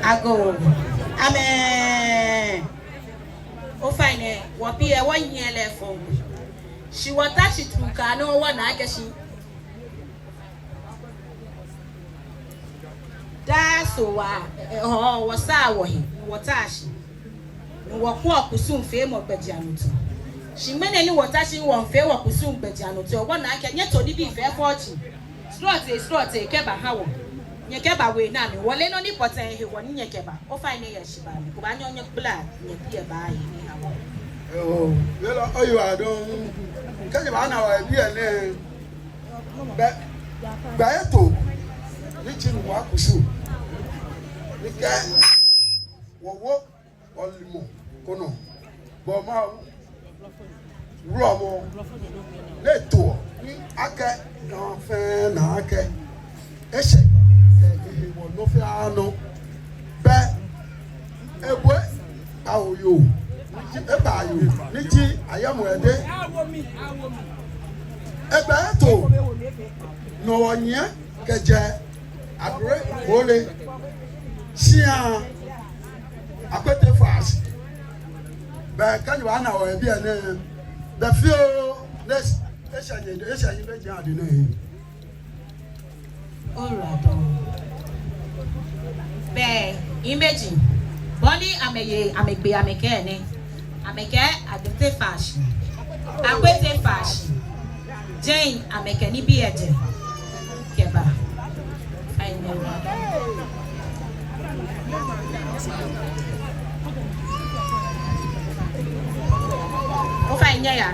Ago. Amen. Oh, fine. What be a 1 year left for? She was touched to Kano one, I guess she. That's so, oh, was our way. watashi no wako Kusum fe mo Bedianuto shimene ni watashi won fe wo Kusum Bedianuto wo na aka nye to di bi fe 40 slot keba hawo nye keba we na me wole no ni potan he wo nye keba o fa ni ye shiba ko ba nye onye blood nye pie ba yi ni hawo oh yelo oyo adon kaje ba na wa bi ene ba eto ni chin wa Kusum ni ke wo olimo kono bo ma Wulomo neto ni aka na fe na aka ese wo no fe ano be ebwe awoyo eba yo ni ti ayamo ede eba to no onye keje adore wole sia akwete fast ba kanyo ana o ebi ene the few this eshanye be jan ade na yi alright be imagine body amegbe ameke ni ameke adote fashion akwete fashion Jane ameke ni bi eje keba fine o fine ya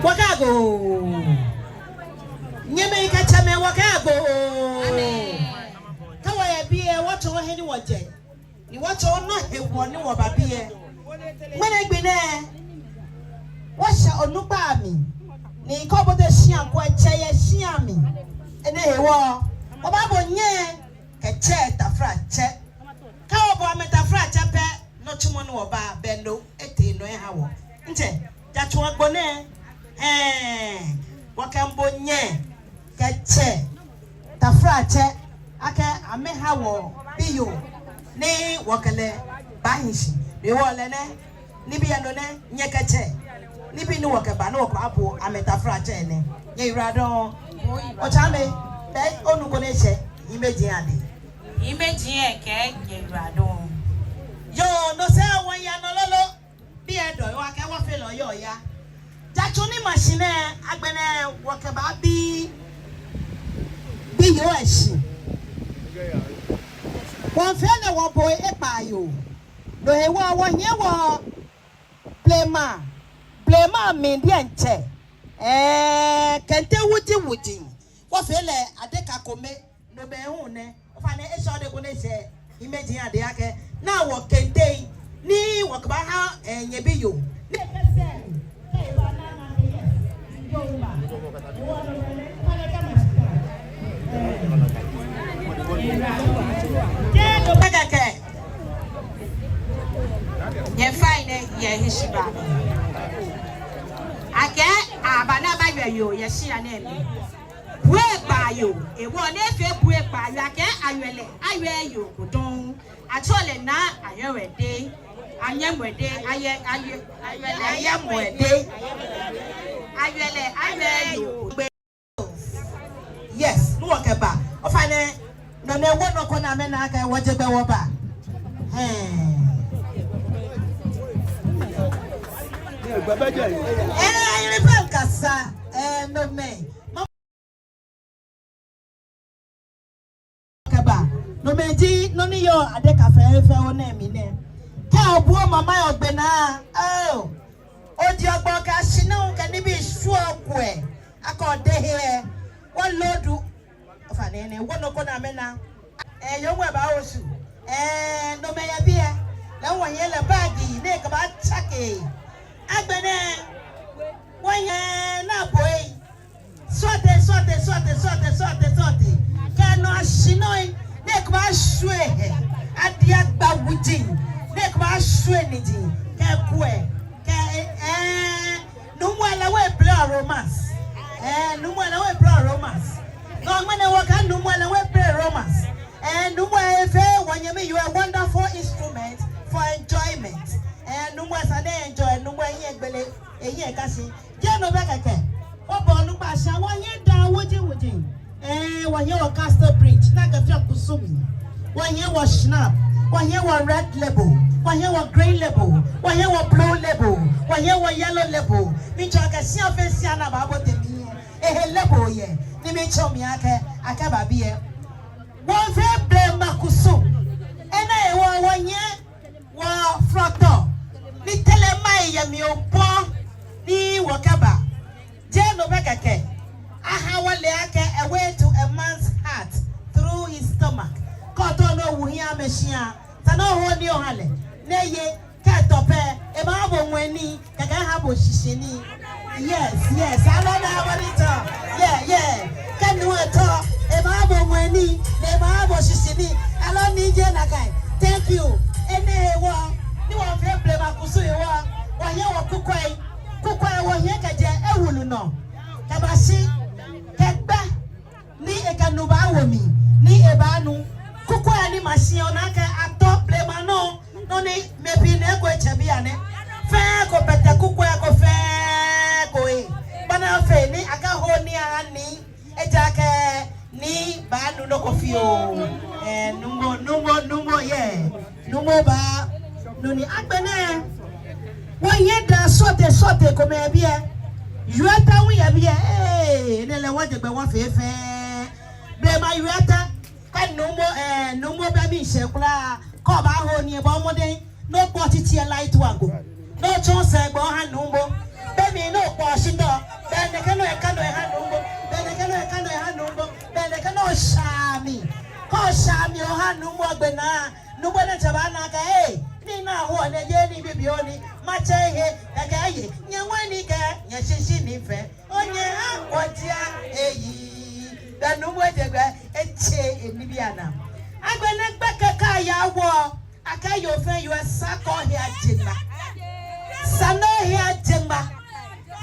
Wakago nyeme ikachame wakago kawa ya biye watu wa heni waje ni watu ono hewo ni wo babie mena gbene washa onupa mi ni ko bote hia ko cheye hia mi ene hewo obabo nye keche tafra che kawa bo ametafra che pe no tumo no oba bendo ete no e hawo nte jatu agbone wakambo nye keche tafrache aka ameha wo biyo ni wakale bahishi ni wole ne ni biya no ne nye keche ni bi ni wakaba no ko abo ametafrache ne nye irado o chame be onugo ne che imeji ade imeji e ke nye irado yo no se awon ya no lolo bi edo wa ke wo fe lo yo ya Jachoni machine agbene wakaba bi yo eshi won fe na wo boy Ekpaa yo no he wo nye wo plema mi di enche kente wuti wo fe le adeka kome no be hu ne o fa ne e so de ko ne se imagine ade ake na wo kente ni wakaba ha nye bi yo ne kese ye fine ye hishiba ake abana ba yo ye shia na emi bu Ekpaa yo ewo na efe bu Ekpaa yo ake aywe yo kodon atole na ayewede anyemwede ayemwede ayele yo yes no wakaba o fane no na ewo no ko na me na aka wo jebe wo ba kasa no me kaba no meji no ni yo ade cafe fe o na mi ne ka obu mama ogbena oh odi ogbo ka shinu ka ni bi su oku e aka de here won lodu ofane ne won no ko na me na yo we ba osu no me ya bia la won ye le bagi ne ka ba chake agbene won ye na boy sote ka no ashino ne ka ba shwe adia gba wujin ne ka ba shwe ni din ka ku e ka Nuumo alawe play romance. Nuumo alawe play romance. No man work and Nuumo alawe play romance. Nuumo when you are a wonderful instrument for enjoyment. Nuumo sane enjoy Nuumo yegbele eye kasi. Je no beka ke. Obo nu ba sha won ye da woji. When you were Castle Bridge, Nagafia Kusum, when you were Schnapp, when you were red label, when you were green label, when you were blue label, when you were yellow label, Michaka Siana Babo de me, a label ye, Nimicho Miaka, Akababie. One very blame Kusum, and I were 1 year, were Frocto, Little Maya, Mio Pong, the Wakaba, Jen Obekake. A way to a man's heart through his stomach. Kotono wuhia meshia. Tano honi ohale. Neye ketope. Emabo mweni. Kaka habo shishini. Yes. I don't know about it. Yeah. Kanu eto. Emabo mweni. Emabo shishini. I don't need you nakai. Thank you. Ene wa. Ni wa fe blema kusu wa. Wa ye wa kukwai. Kukwai wa ye kaje ewulu no. Kabashi. Ekpaa ni ekanuba womi ni ebanu kuko ani machine onaka ato plemano no ni mebi na ego echebiane fe ko pete kuko ko fe ko e bana fe ni aka ho ni ani ejake ni banu no kofio numo ye numo ba no ni agbene won ye da sote ko me bia yuata wi ya bia nele wajegbe won fefe be ma yuata ka numo ba mi se kula ko ba ho ni e ba omode no po titi e light wago no chon se gbo ha numo be mi no po shido be ne ke no e ka no e ha numo be ne ke no e ka no e ha numo be ne ke no shami o ha numo gbe na numo na chaba na ka ni na ho ne je ni bibioni ma che he ka ye nyawani ka nya shishi ni fe onye akwotia eyi da numo jegbe eche enibiana agbene gbekeka ya wo akayo fe yo sako he ajima sano he ajima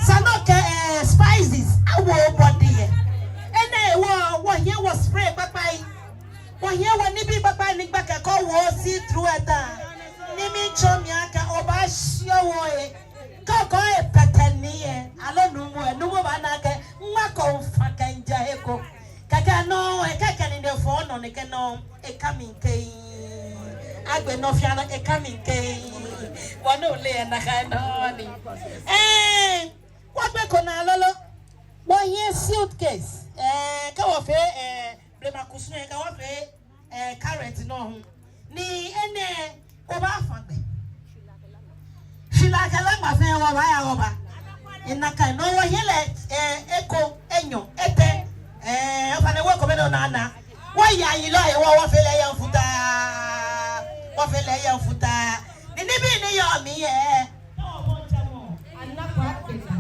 sano ke spices awo body ene wo ye wo spray papai wo ye wo ni bi papai ni gbekeka wo see through eta nimi chomiaka oba shiowo koko petanie alo numo banake ngako fakanja eko kaka no kaka ni de phone no ke no e coming ke agbe no fiana e coming ke wono le na ka no ni wagbe ko na lolo wo ye suitcase ka wo fe blema kusun ka wo fe carrot no ni ene oba fagbe shila kala ma fe wa ba ya oba inaka no wo hele eko enyo ete ofa ne wo ko me no na wo ya yi lo e wo fe le ya futa ni bi ni yo mi ye mo chamo anapa afrika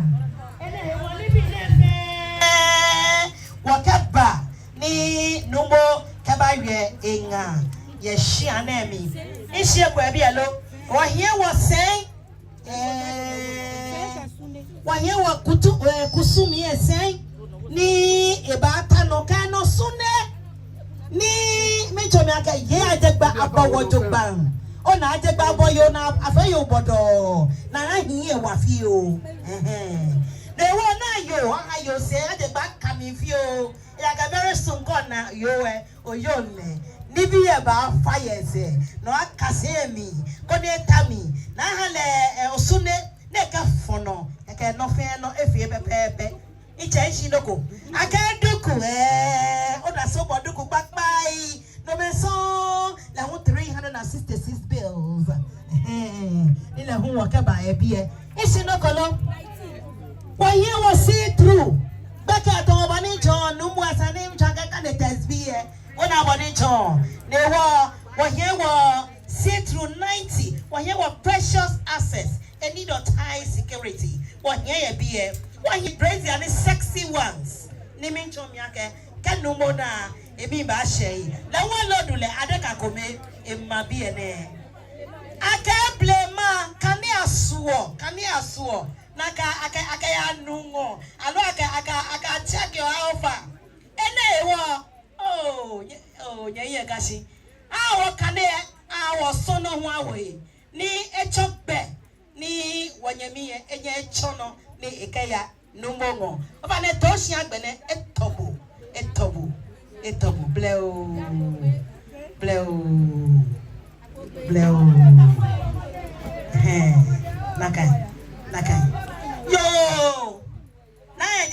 ene wo ni bi le fe wo keba ni numo keba ye enga ye shia na mi ishie kwa bi alo wo here was saying wa here wa kusum ye saying ni ebata no ka no sune ni mecho mi aka ye ajegba abawo jogba ona ajegba boyo na afayo bodo na ahin ye wa fi o de wo na yo ayo se ajegba kami fi o ya ga very soon ko na yo oyo le nibi ye ba fire se no akase mi ko de tami na hale osune ne ka fono e ka no fe no efie pepepe iche nshi loko aka duku oda so boduku papai no be so la 366 bills ni la hu waka ba e bie ishi no kolo wa ye wo see through baka to obani john no mu asane mchaka ka de tesbie ona body john ne wo here wo see through 90 wo here wo precious assets and need of high security wo here be why he brings the sexy ones nimin chomiake kanumo na ebi ba shei la won lodule adeka kome emma bi ene aka blema kani asuo Naka aka Nuumo. Alo aka check your offer. Ene oh nye gashi. Awo kane awo sono ho awo ni echokbe ni wanyemiye enye echono ni ikaya Nuumo. Oba ne toshi agbene etobo bleo Naka yo nae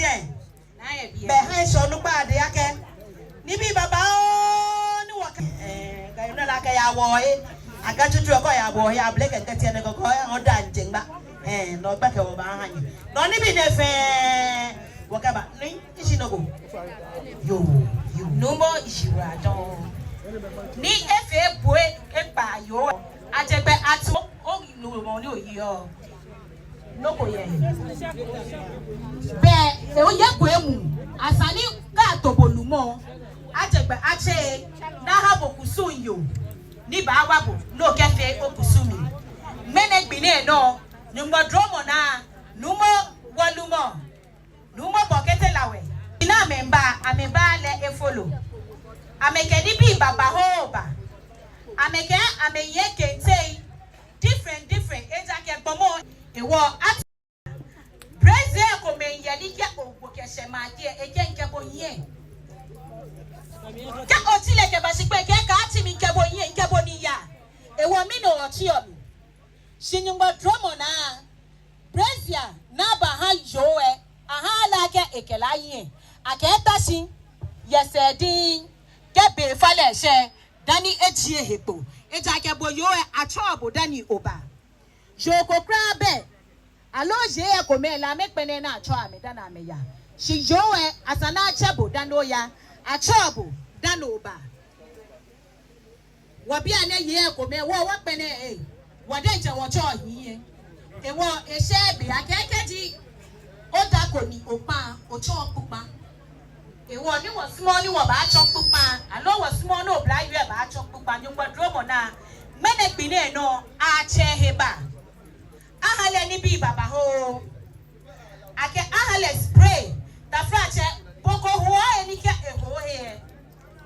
behind so no bad yake ni bi baba o ni waka ga you know like ya wo aga tutu ko ya bo ya blek nkete ne ko o da njengba no gba ke wo ba hanyi no ni bi ne fe waka ba ni isi no go yo Nuumo ishira don ni efe boe Ekpaa yo ajegbe atu o Nuumo ni oyi o loko ye be e o ye kwemu asani ka tobolumo ajegbe ache na habo Kusum yo ni ba wabo no kefe o Kusumi mene gbine no ni Gborbu na Nuumo bokete lawe ina amemba le efolo ameke ni bi baba hoba ameke ameye kente different eja ke gbomo ewo at Brazil ko men yali ke ogbo ke se ma die eje nke bo yin ke otile ke ba sipe ke ka ati mi nke bo yin nke bo ni ya ewo mi no oti omi sinu Gborbu na Brazil na ba ha yoe aha la ke ekela yin aketa sin yesedin ke be fale se dani ejie hepo eja ke bo yoe achobo dani oba joko kra be alo je e ko me la mekpene na acho ameda na me ya shi yoe asana achebo dano ya achobo dano oba wabi ane ye ko me wo pene wade nche wo cho yin ewo ese bi akekeji oda ko ni opa ocho pupa ewo ni wo small ni wo ba cho pupa alo wo small no bla yue ba cho pupa ni Gborbu na mene gbine no a che heba ahale ni bi baba ho ake ahale spray ta frache boko ho eni ke eho he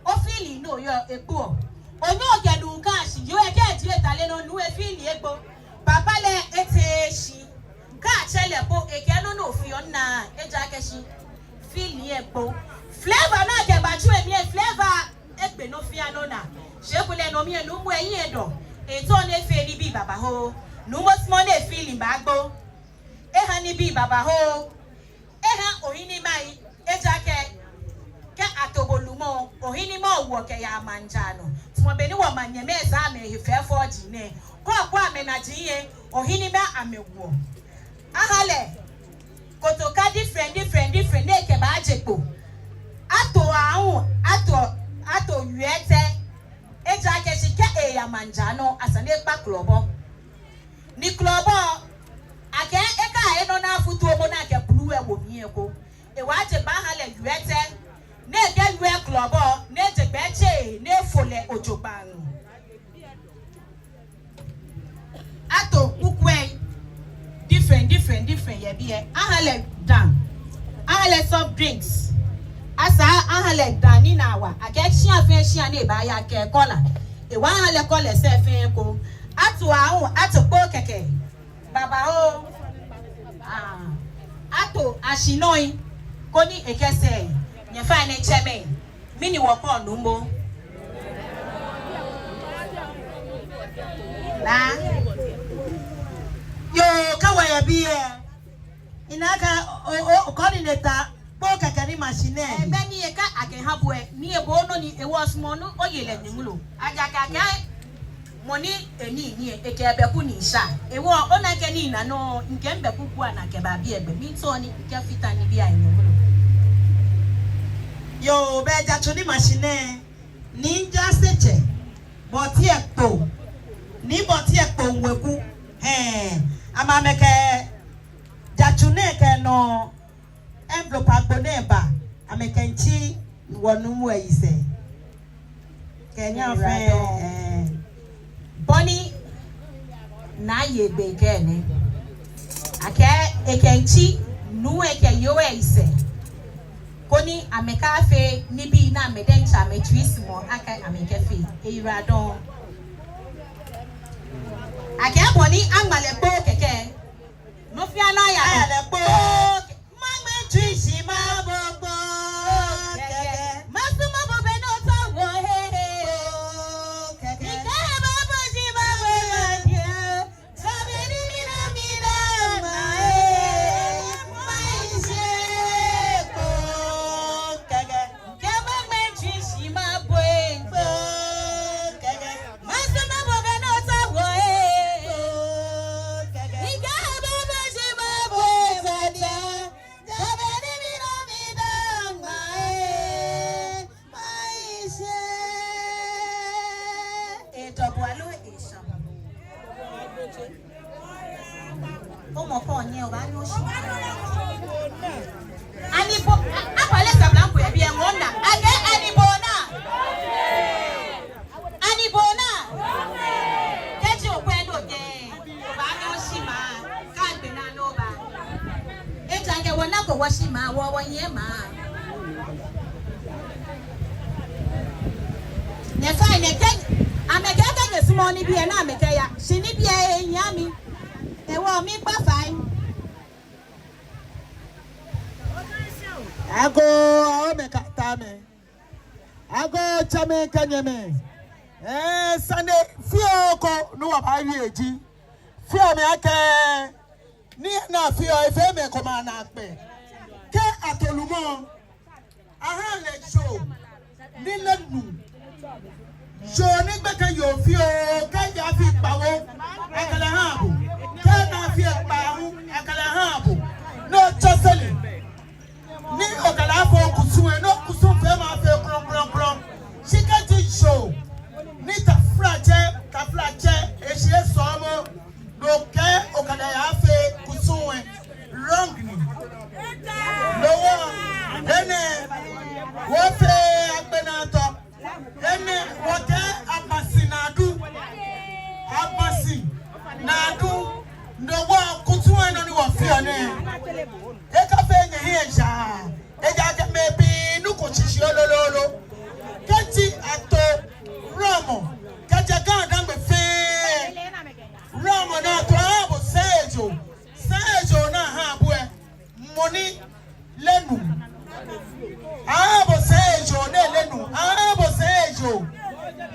o feel no yo egbo onyo ogenu kan si yo e ke di etale no nu e feel egbo baba le eteshi ka chele bo eke no fi onna eja keshi feel ni egbo flavor na ke ba chu emi flavor egbe no fi anona shekule no mi enu mu eyin edo eto ne fe ni bi baba ho Nuumo small e feeling bagbo eha ni bi baba ho eha ohini mai ejake ke atobolumo ohini mo wo ke ya manjano tumo be ni wo manyeme za me hefefo ji ne ko amenajiye ohini ba amewo ahale kotoka different ne ke ba ajepo ato yuete ejake shike ya manjano asane pa klobo ni klobo ake eka eno na futu omo na ke blue wo mi eko e wa je ba hale yuete na ge yue klobo na je gbe che na fole ojoban ato kukwe different ye bi ahale dan ahale soft drinks asa ahale dan ni na wa ake hia na e ba ya ke kola e wa ahale kola se fe ko ato po keke baba o ato ashinoi koni ekese nye fa ne cheme mini wo ko Nuumo na yo kawa ya biye inaka o coordinator po keke ni machine be ni e ka ake habwe ni e bo no ni e wo smo no oyele ningulo aja ka money ni eke beku ni sha ewo ona ke ni na no nke mbeku ku na ke ba bi egbe mi to ni ke fita ni bi ayin ngulo yo be ja choni machine ninja seche boti ekpo ni boti ekpo nweku ama meke ja chune ke no envelope agbone ba ameke nchi wonu ayise kenya fe Bonnie na ye be gene ake ekenchi nu eke yo ise koni amekafe nibi na medencha metwisimo aka amekefe eyradon akeboni angmalepo keke no fia na ya lepo magme twisima bobo keke masuma bobe no tawo he keke baba jima bobo dia sabeni mina maise ko keke magme twisima bobo keke masuma bobe no tawo Como ponye o ba no shi ani bo akwale sablanko e bia ngona age ani bona keji o kwendo je o ba no shi ma ka gbe na no ba e jange wona ko wo shi ma wo wonye ma ne fa ne ke amega ga sumo ni bia na amega ya shi ni bia enyami ewo mi pa fine ago o me kata me ago chame kanyeme sande fio ko no wa ba wi eji fio me ake ni na fio efe me ko ma na pe ke atolumo aha le show ni lenu jo ni gbe kan yo fio ka ya fi pawo akala ha bu na fi Ekpaa hu akala ha bu no chosele ni okala fo Kusum no Kusum fe ma fe kron shikati show ni ta frache ehie somo do ke okala ya fe Kusum wrong ni no ene wo fe agbena to ene wo ke abasi no wa Kusum no ni wo fi ane e ka fe nye hi eja e ja ke me bi nu ko chichi olololo kati ato romo kaja kan dan be fe romo na to abo sejo na ha bu e moni lenu abo sejo ne lenu abo sejo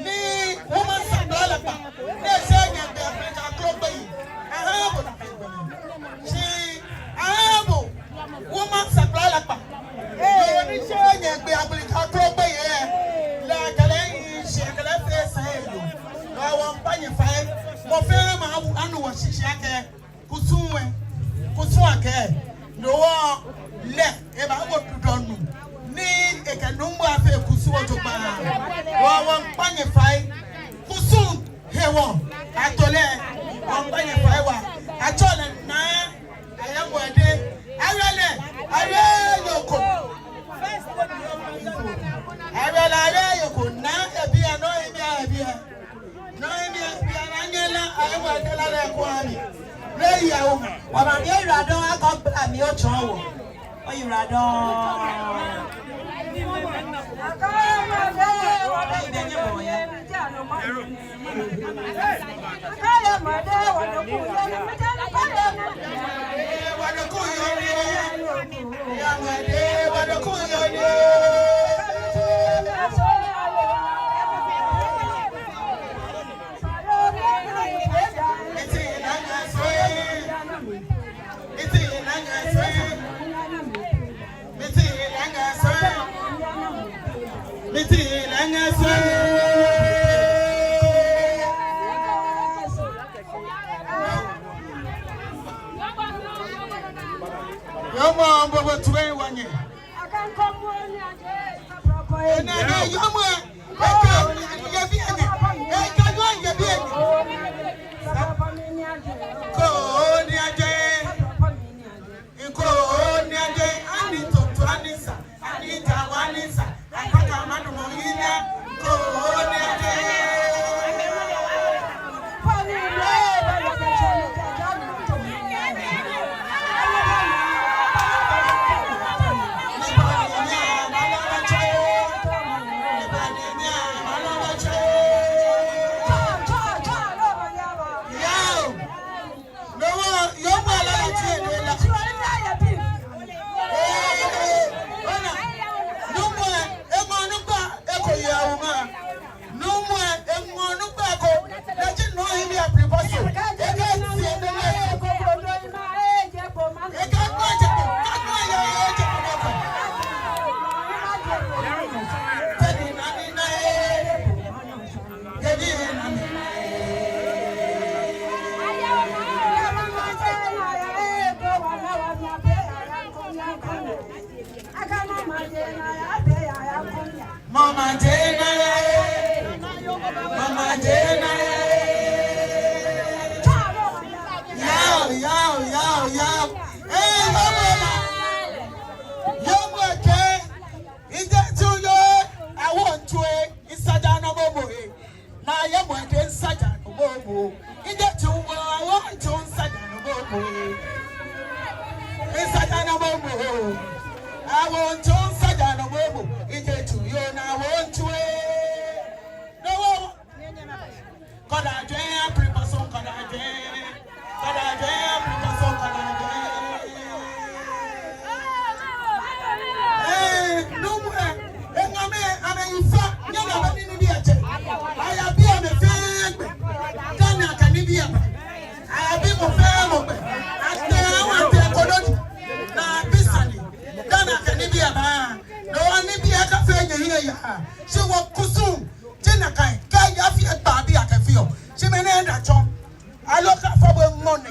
ni woman sabala pa ne senya be Africa club yi abo si abo woman sabala pa ni senya be Africa club yi la kale yi kale fe sejo la won panye fa mo fe ma anu wo sisi ake Kusum ake no wo le e ba wo dudonu ni e ka numbu afa Kusum o to pa wo won panye fa Kusum hewo atole won panye fa wa atole na ayawo ede are yoko are yoko na ebia no ebia angela ayawo ede la le ko ami le ya o wa ma mi iradon akọ ami o chon wo o iradon Mama Dena, Mama Dena, yow. Hey, Mama, young okay. Is that too low? I want to inside an oboe. Now I am working inside an oboe. Is that too low? I want to inside an oboe. Inside an oboe. I want to inside an oboe. Is that too low? I want to. No. God, I dare, people, so God, I dare. God, I dare, people, so God, I dare. Hey, no more. I'm in fact, you're not in the theater. I have been on the fan. Then I can be a man. I have been a family. I stay out there, Colony. Now, Bissani. Then I can be a man. No one be a cafe here. She was Kusum. Jenakai, Ekpaa bi akafio. She may end that chong. I look up for money.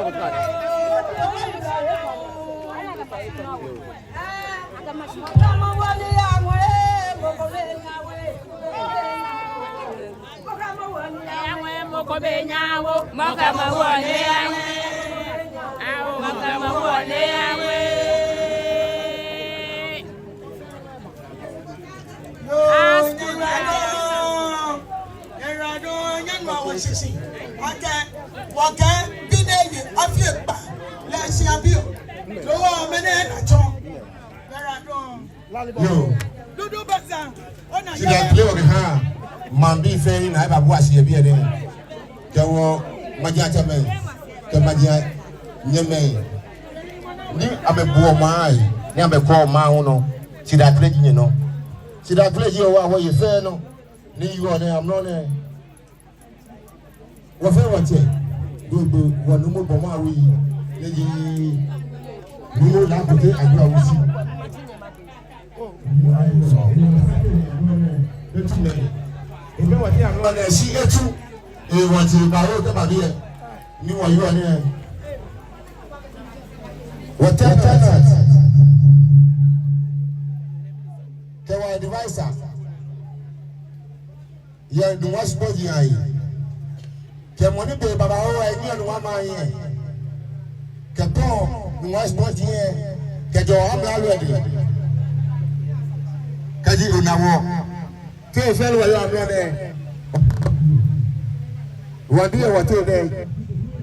About the Shitse. Okay, be there. I feel bad. Let's see a view. No man at all. Yo. Do better. See that play with her. Man be fair in I have watched you be there. Go Majata man. The Maja Yemen. I'm a poor man. I'm a poor man. See that play, you know. See that play you are what you fair no. You are there, I'm not there. Whatever one no more bomber we Nuumo lakote agba wusi ebe wati amlo na si etu wati bawo te ba bi ni wo yo ni whatever ke wa advisor ye do was body ai ke money be baba o ai ni anu wa ma yin ke to ni was body yin ke jo amla lo ede kaji onawo ke fe lo yo amlo de wadi e wate de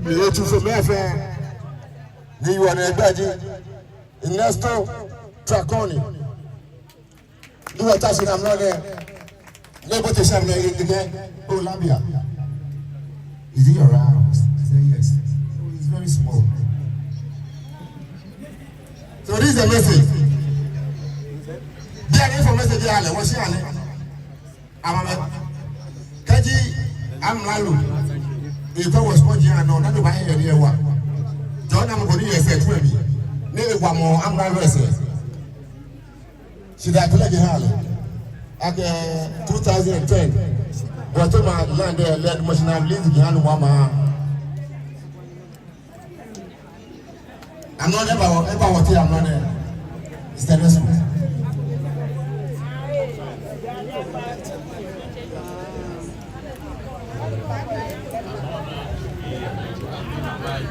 ni o tu so me fe ni wo na egbaji Ernesto Traconi you were touching amlo de lebo te sham na again oh Lambia. Is he around? I said yes. So he's very small. So this is the message. There is a message here. What's here? I'm Kaji. I'm Lalu. If I was watching, I know not to buy any one. John, I'm going to say to me. Maybe one more. I'm Lalu. Should I play the hall? At 2010. Whatever land there, let machine have lived in Wama. I'm not ever what I'm not there. It's the rest of it.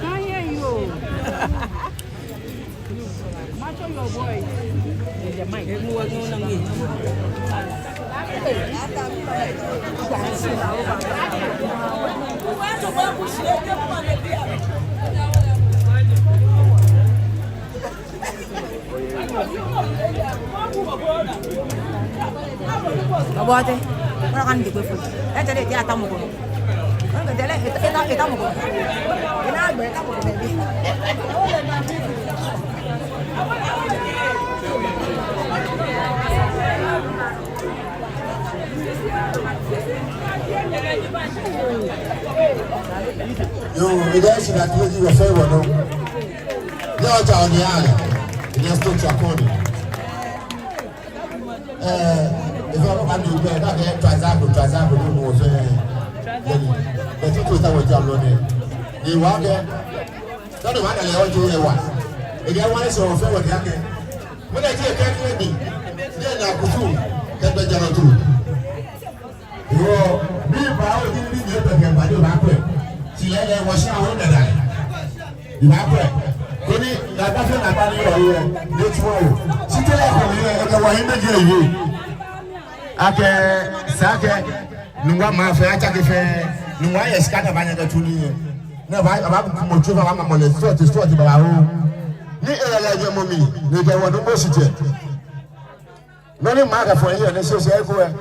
I hear you. Match your voice. The mic. Abote, ora kan di kufu. Tele dia tamu ko. Tele tamu ko. Ina agbe tamu ko bebi. Yo, the guys that told you were fair one. No, on the island. Just don't talk on it. If I'm doing that, I get transact, no more. The people that were down on it. They walk there. Not the one that they all do their one. If you want to show fair what they are. When I get ready, then I Kusum, get the general too. You be proud of the people by the back. She had was shown that you have it. Koni na kafe na bani owo netu owo sitela ko ni e ko wa hinde je yi ake sake nuwa ma fe acha ke fe nuwa yes ka ta banya ka tuni na ba ku mo chu ba ma mo le sort ba ho ni e la je mo mi ni je wo do mo site no ni ma ka fo yi ne so se ko e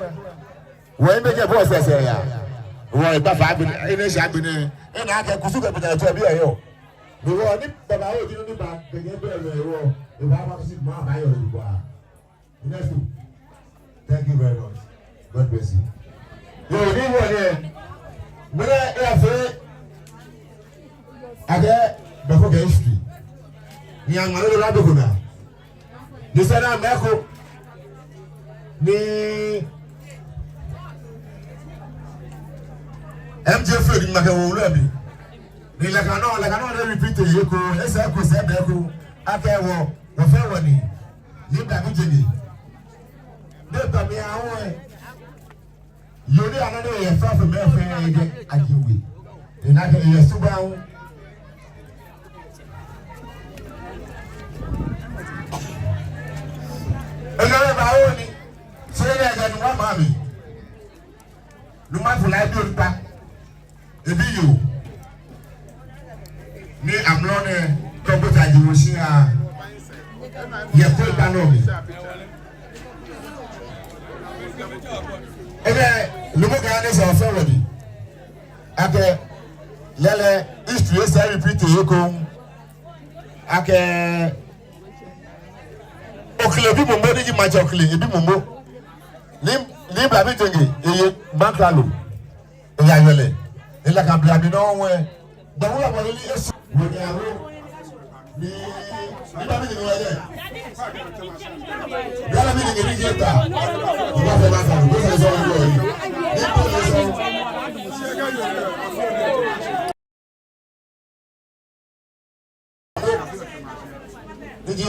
wo hinde je bo se se ya wo e ba fa bi ene sha bi ne e na ka kusu ka bi ta to bi e yo we want it, but I don't know about the game. If I want to see my bio, thank you very much. God bless you. Yo, you want it? When I say, I get the whole history. Young man, I don't know. They said I'm Echo. The MJ Fred in Macau. like I know repeat the echo. It's echo said echo. Okay, well, family. You got me, Jenny. They got me out. You need another year from me, I give you. And I can hear so well. And I only say that one mommy. No matter like you back. It be you. Me, I'm not a couple times you will see put that on me. Look at this our family. Okay, Lele, history is a repeat to you come. Okay, okay, people more than my chocolate, people more. Live a bit again, Mancalo, Yayole. And like I'm blabbing on where the whole really is when you are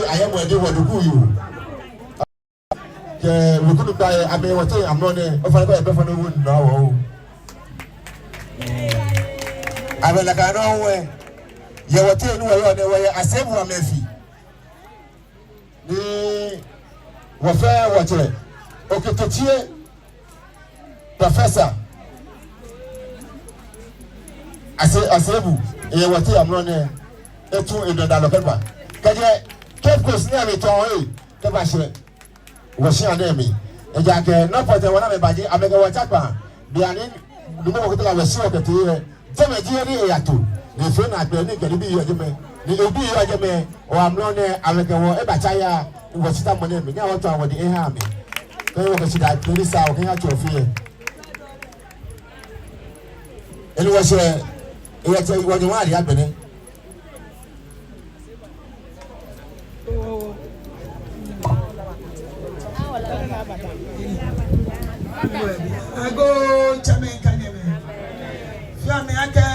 I am where they want to do you. We couldn't buy. I mean, I'm not there. If I buy a wood now. I mean, like I know where you were telling where I said, one Mephi. The fair water. Okay, to cheer, Professor. I said, you were telling I'm running a 2 in the November. Can you keep close near me to away? The Basher was your name. And Jack, not for the one of my I make a water. They are in the moment I was sure that you. Tell me, Yato, the friend I believe can be your man. The be your man, or I'm not there. I make a bataya was someone named now to our the army. They will see that police are working out your fear. And it was what you want happening. I go Jamaica. Yami ake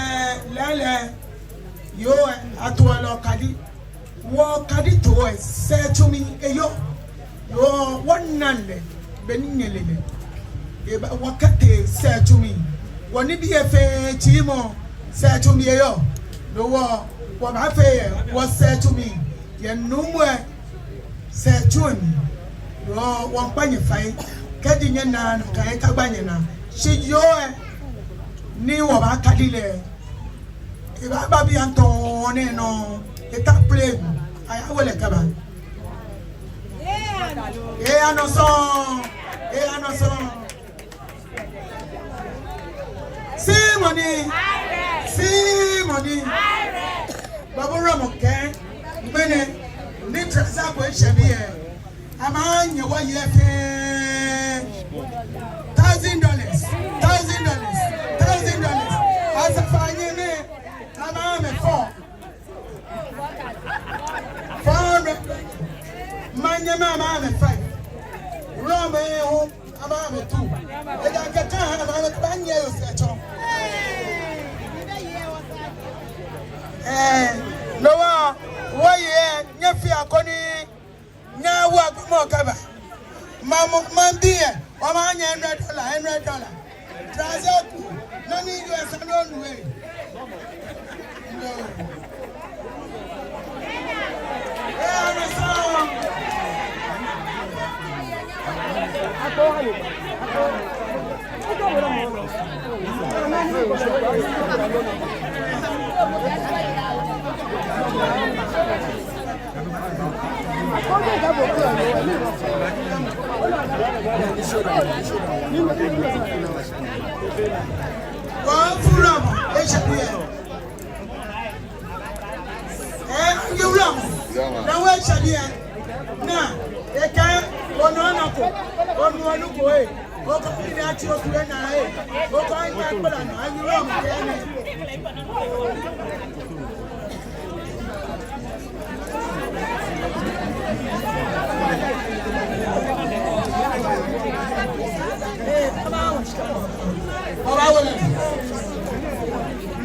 lele yo atuelo kadi wo kadi to se tumi eyo yo wonande beninyelele e ba wakate se tumi woni bi efe chimo se tumi eyo no wo ba fe wo se tumi ye Nuumo se tumi yo won panye fai kadi nyana kai kagbanye na shi yo ni wo ba kadile e ba bi anton ne no e ta play ay awele kaba ano so Simoni babu ramo ke bene ni trasa ko shebi e ama nye wo ye fe $1,000 as a fine I'm a 400 my mama I'm a 5 Rome home I'm a 2 and I get I'm a banya no why nyafi akoni nya wa mo kaba mam dia o ma nya $100 transact no need you as no way no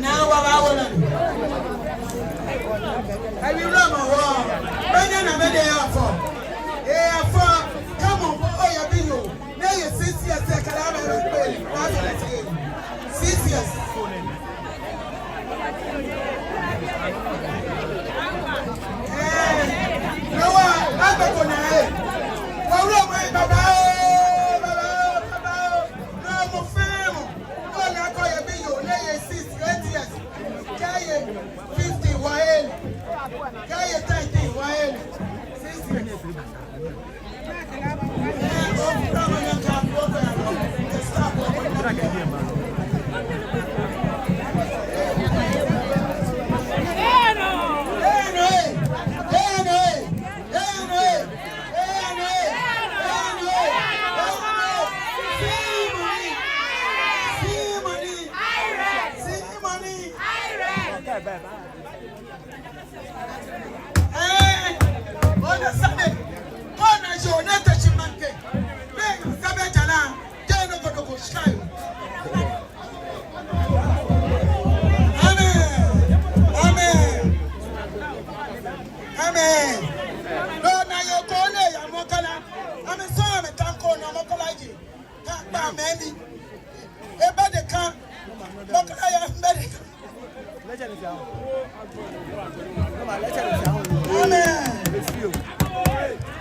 now Amen. Lord, now you're going there, I'm not gonna. I'm a son, I'm a tanko, no more college. Can't buy many. Everybody can't. Look at I am medical. Amen. 48.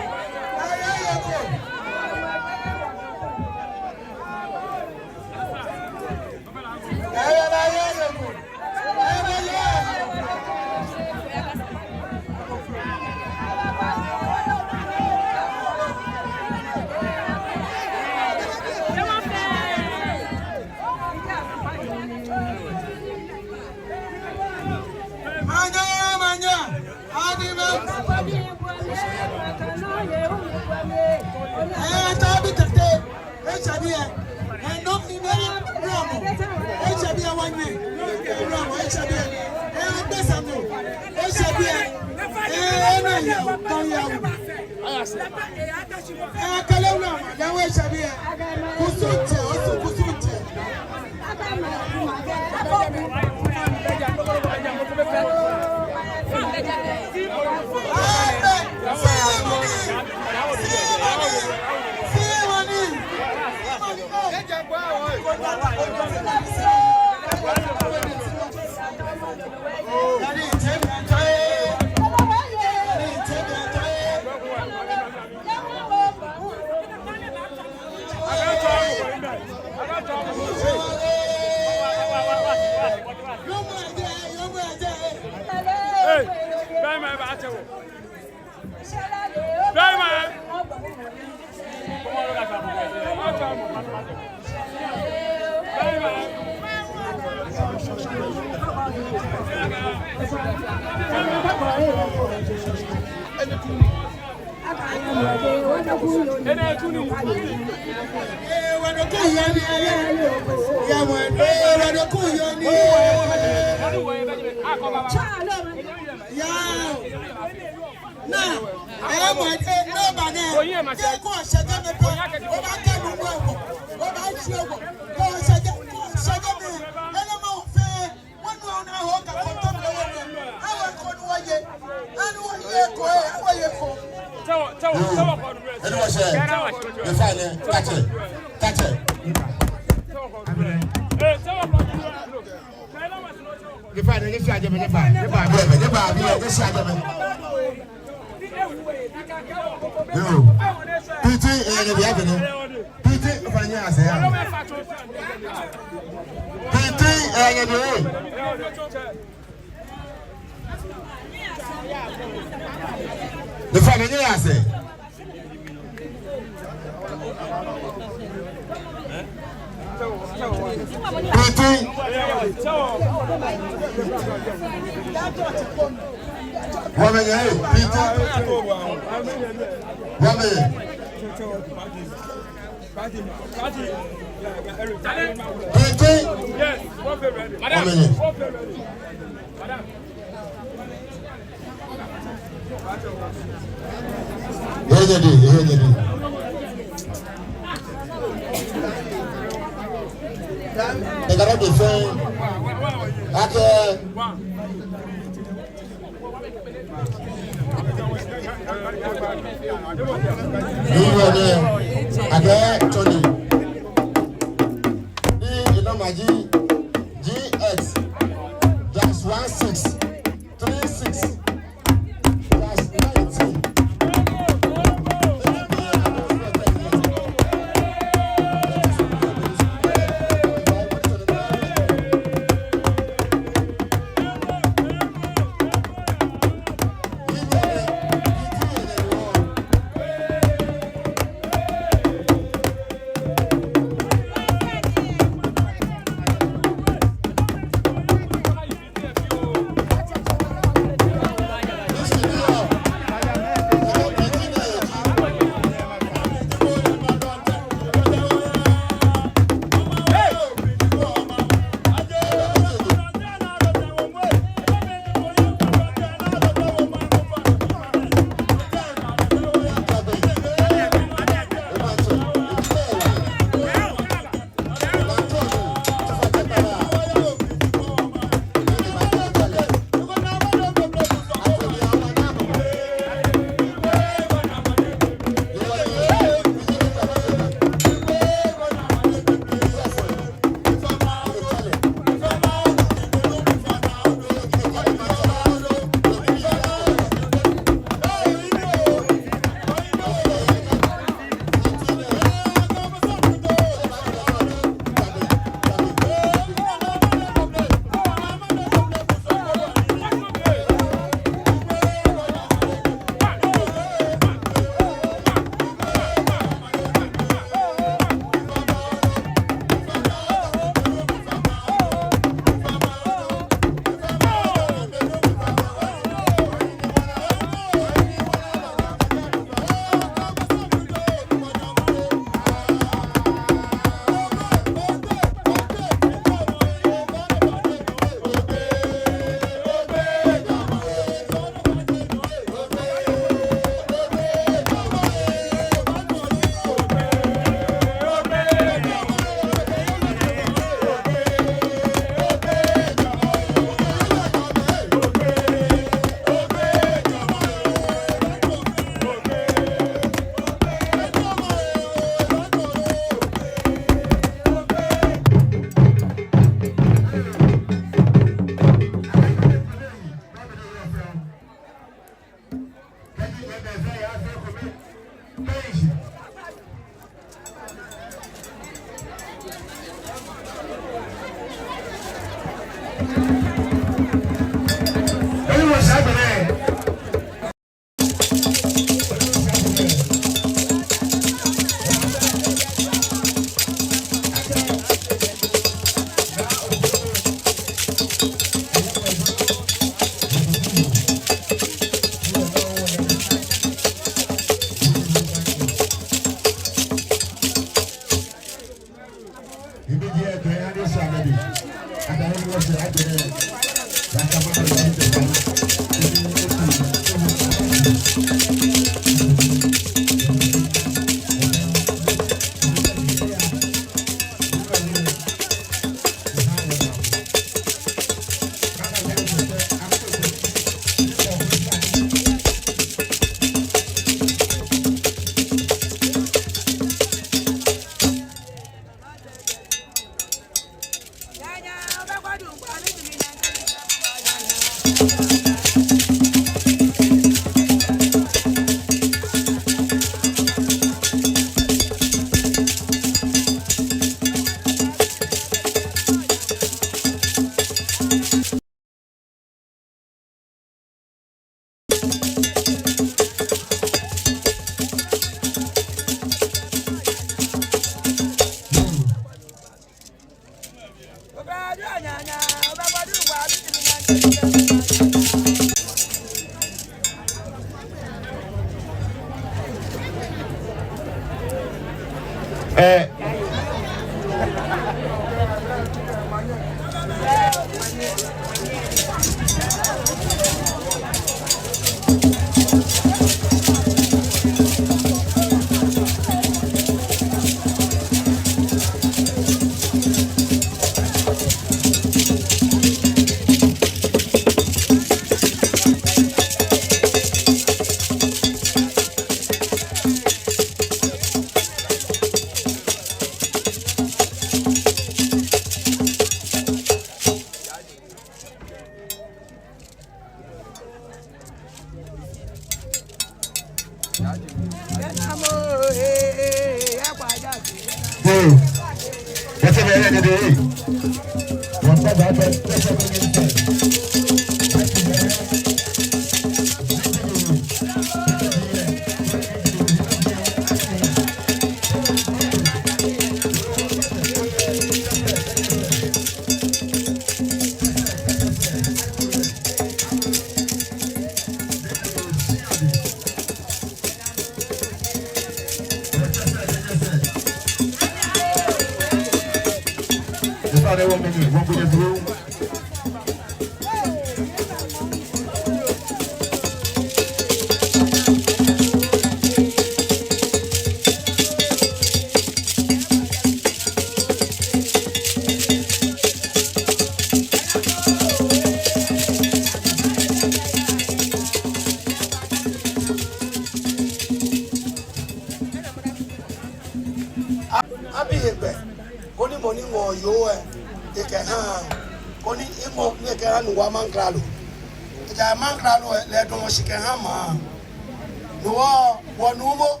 Nuumo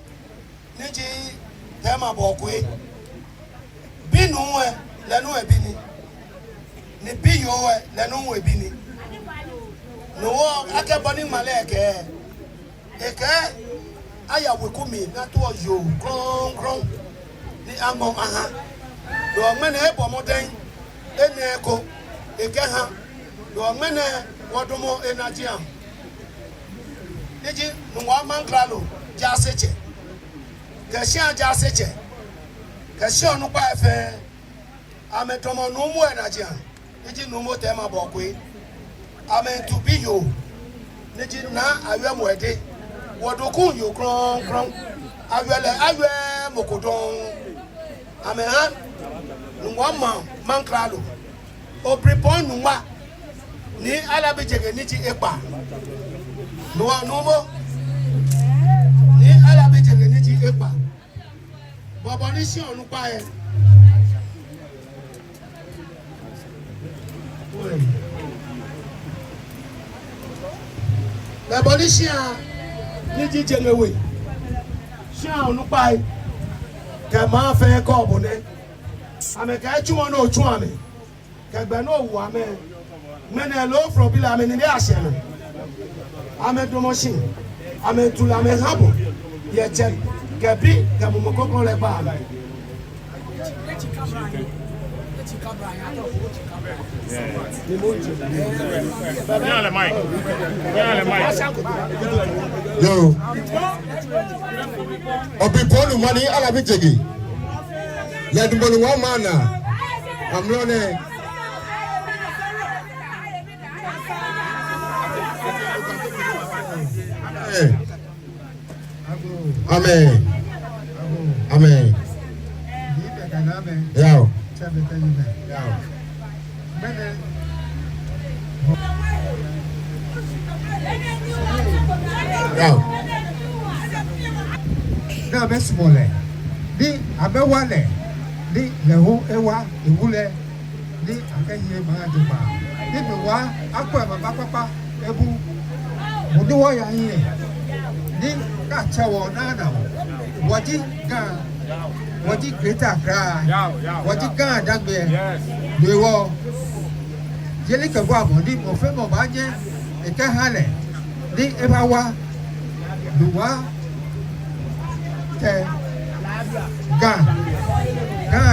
niji tema bokwe binuwe lenu ebini ni biyowe lenu ebini nuwo akeboni maleke eke aya wekumi na to yo kron ni amo aha do mene ebo moden eneko eke ha do mene wodomo energy am niji nuwa mankralo jaseche kashia jaseche kashia nupa efe ametomo numu energy am niji numo tema bokwe ame tubiyo niji na awe mwede wodokun yo kron awele awe mokodon ame han nuwa mankralo o prepon nuwa ni alabejege niji Ekpaa Nuumo ni alabejege niji Ekpaa bobo ni si onu pa e bobo ni si a niji jengewe si a onu pa e ke ma fe ko bo ne ame ka chumo na ochu ame ke gbe no wu ame mene lo fro bi la ame ni ase no ame domoshi ame tula ame habo ye che gebi gabo mokoko le ba ame yo obi ponu mani ala bijegi ya dumbonu wa mana amlone Amen. Amen. Yeah. Now, Miss Mole, the Abewale, the Leho Ewa, the Wule, the Akaye Mahaduma, the Noa, Aqua, Papa, Ebu, Muduwa here, the Kachawa Nana, what it gun, what it greater cry, what it gun, that be, they were Jellica Wabo, the Mofemo Baje, a Kahale, the Ebawa, Dua. Gan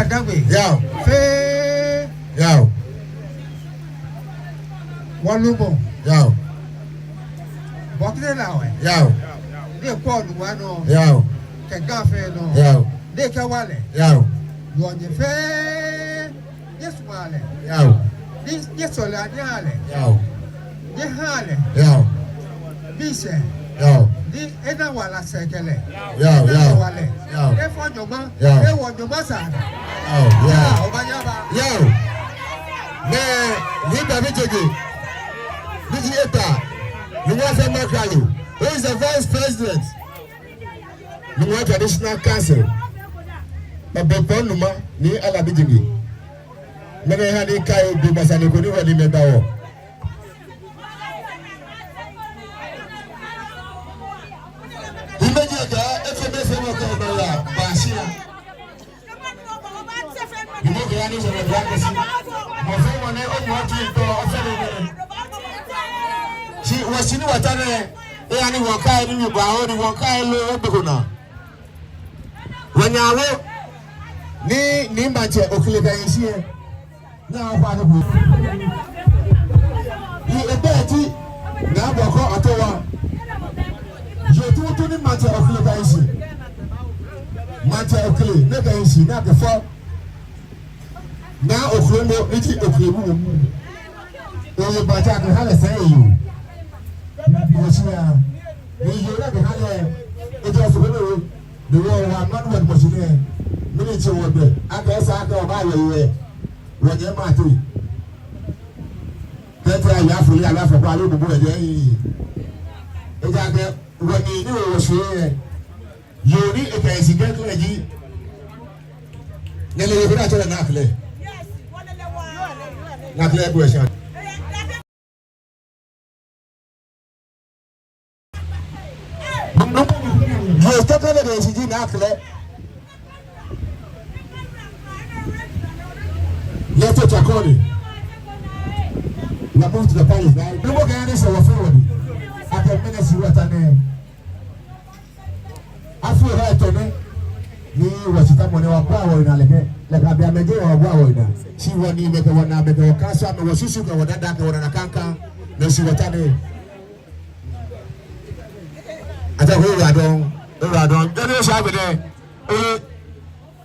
dagbe Yeah. fe Yeah. Wulomo Yeah. bokide lawe Yeah. de ko nuwa no Yeah. ke gan fe no Yeah. de ke wale Yeah. yo nye fe yesu wale Yeah. di yesu la ni ale Yeah. ye hale Yeah. bise Yeah. di ena wala sekele Yeah. Yeah. wale Yeah. e fo joma Yeah. e wo joma sa Oh, yeah. obanyaba Yo. Man, we David Jege. This is Ekpaa. You want to make you. Who is the vice president? You want traditional council. Ọbẹ̀pọ̀ nùmá ní Alabijigi. Mẹ́rin ha ní káyọ̀ bí Masaniko ní wọ́n ní mẹ́ta wọ̀. Ìméjì ọ̀gá FMF ọkọ̀ ọ̀gbọ̀n yà Bàṣíà. Ìméjì ọ̀gá ní ìṣẹ̀lẹ̀ ìgbà kẹsì. Mọ̀fẹ́ wọn ní ọmọ ọtí ìtọ́ ọ̀fẹ́ nìyẹn. Ṣé wọ́n sì ní wọ́tá rẹ̀? Ẹ̀yà ni wọ́n ká ẹni wìbọn àwọn ni wọ́n ká ẹ lé ọ̀gbẹ̀kọ̀ náà. Wọ́n yà wọ́ ní mbànkyɛ okele ka yɛsi yɛ na ɔkɔ adoko yi ebe eti na abɔkɔ atowa yɛ tuutu ni mbànkyɛ okele ka yɛsi mbànkyɛ okele ne ka yɛsi na akɛfɔ na okele mo ne ti okele mu wɔ mu oye mbànkyɛ akɛha lɛ sɛn eyi o wɔsi ya eyi o na akɛha lɛ eti ɔsɔ bɛ ne wo ne wɔ wɔ amadu wɔ ne mɔsi ne yɛ. Minute wo be aka esa aka oba yewe wo je ma to tetra ya fuli ala fa kwa lu bu je yi e ja ke wo ni wo so ye yori e ka esi get le ji nele ye na tole na kle na kle bu e sha yo to ka de esi ji na kle let's take a call. We are moving to the palace now. No more guys are forward. After minutes, you are turning. After her turning, you was it money or power in a like I be a major or power. She won't even make a one now, make a cancer, or was Susuka or that or an akanka. No, she was turning. I don't know. I don't. Don't you have it there?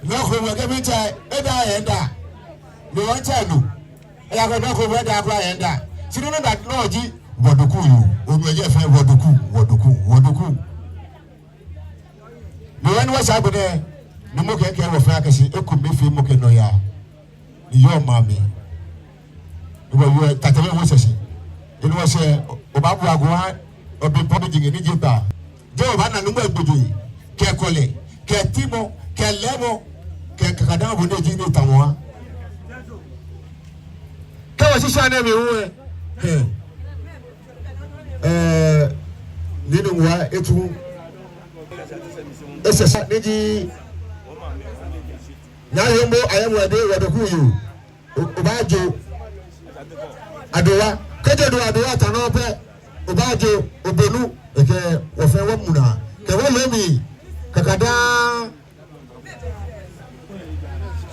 No, we're going to try. And the one child, I have no cover that I end up. She don't know that Lordji, what do you? When you get what do. The one was out there, no more care of Fracassi, it could be film Mokenoya. Your mammy. You were Tatame was it was a Obabu or be publishing in Egypt. Joe Vanna Number Kerkole, Kertimo, Kerlemo, Kerkadam would do Tamoa. Kawa shisha na mewe nínú wa etu esesa neji na yemo ayemwade wadoku yu obajo adowa keje do adowa tano pe obajo obenu eke wofe wamuna ke wolemi kakada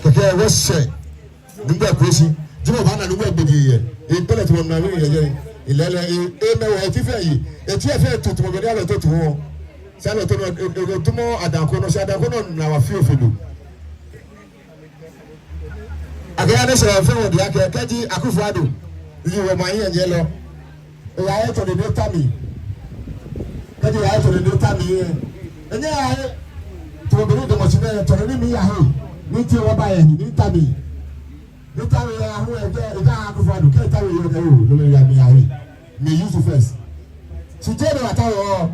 keke wose nimba kwesi Jimo bana numu egbedi ye e pele ti mo na wi ye ilele e me wo ti fe yi e ti e fe tutu mo be ala to tu won se ala to no e to mo adanko no se adanko no na wa fi ofelu agaya ne se wa fe wo dia ke kaji akufu ado yi wo ma yin je lo e ya e to de tami kadi ya to the time enya ya to be the machine to ni mi ya he ni ti wa ba ya ni tabi ni tabi ya ho e ga akofo adu ke tabi yo no ya mi ya he me use first si je de wata wo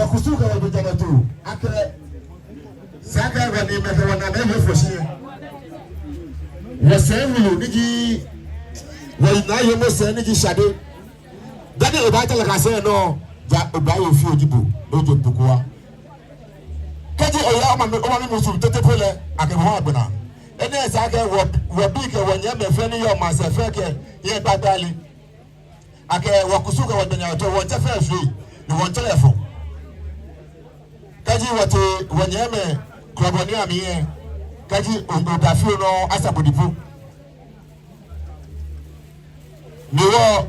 Kusum ka be jama to akre saka ga ni me fe wana be me fo shi wo se mi ni gi wo na yo mo se ni gi shade dade o ba tele ka se no ja o ba yo fi ojibo ojo bukuwa kati oya o ma mi musu tete pole akebo agbena ene saka wo bi ke wo nya me fe ni yo ma se fe ke ye dadali ake wo Kusum ka wo benya to wo che fe fi ni wo telefon kaji wote wo nya me kroboni amiye kaji o da fi no asabodipo ni wo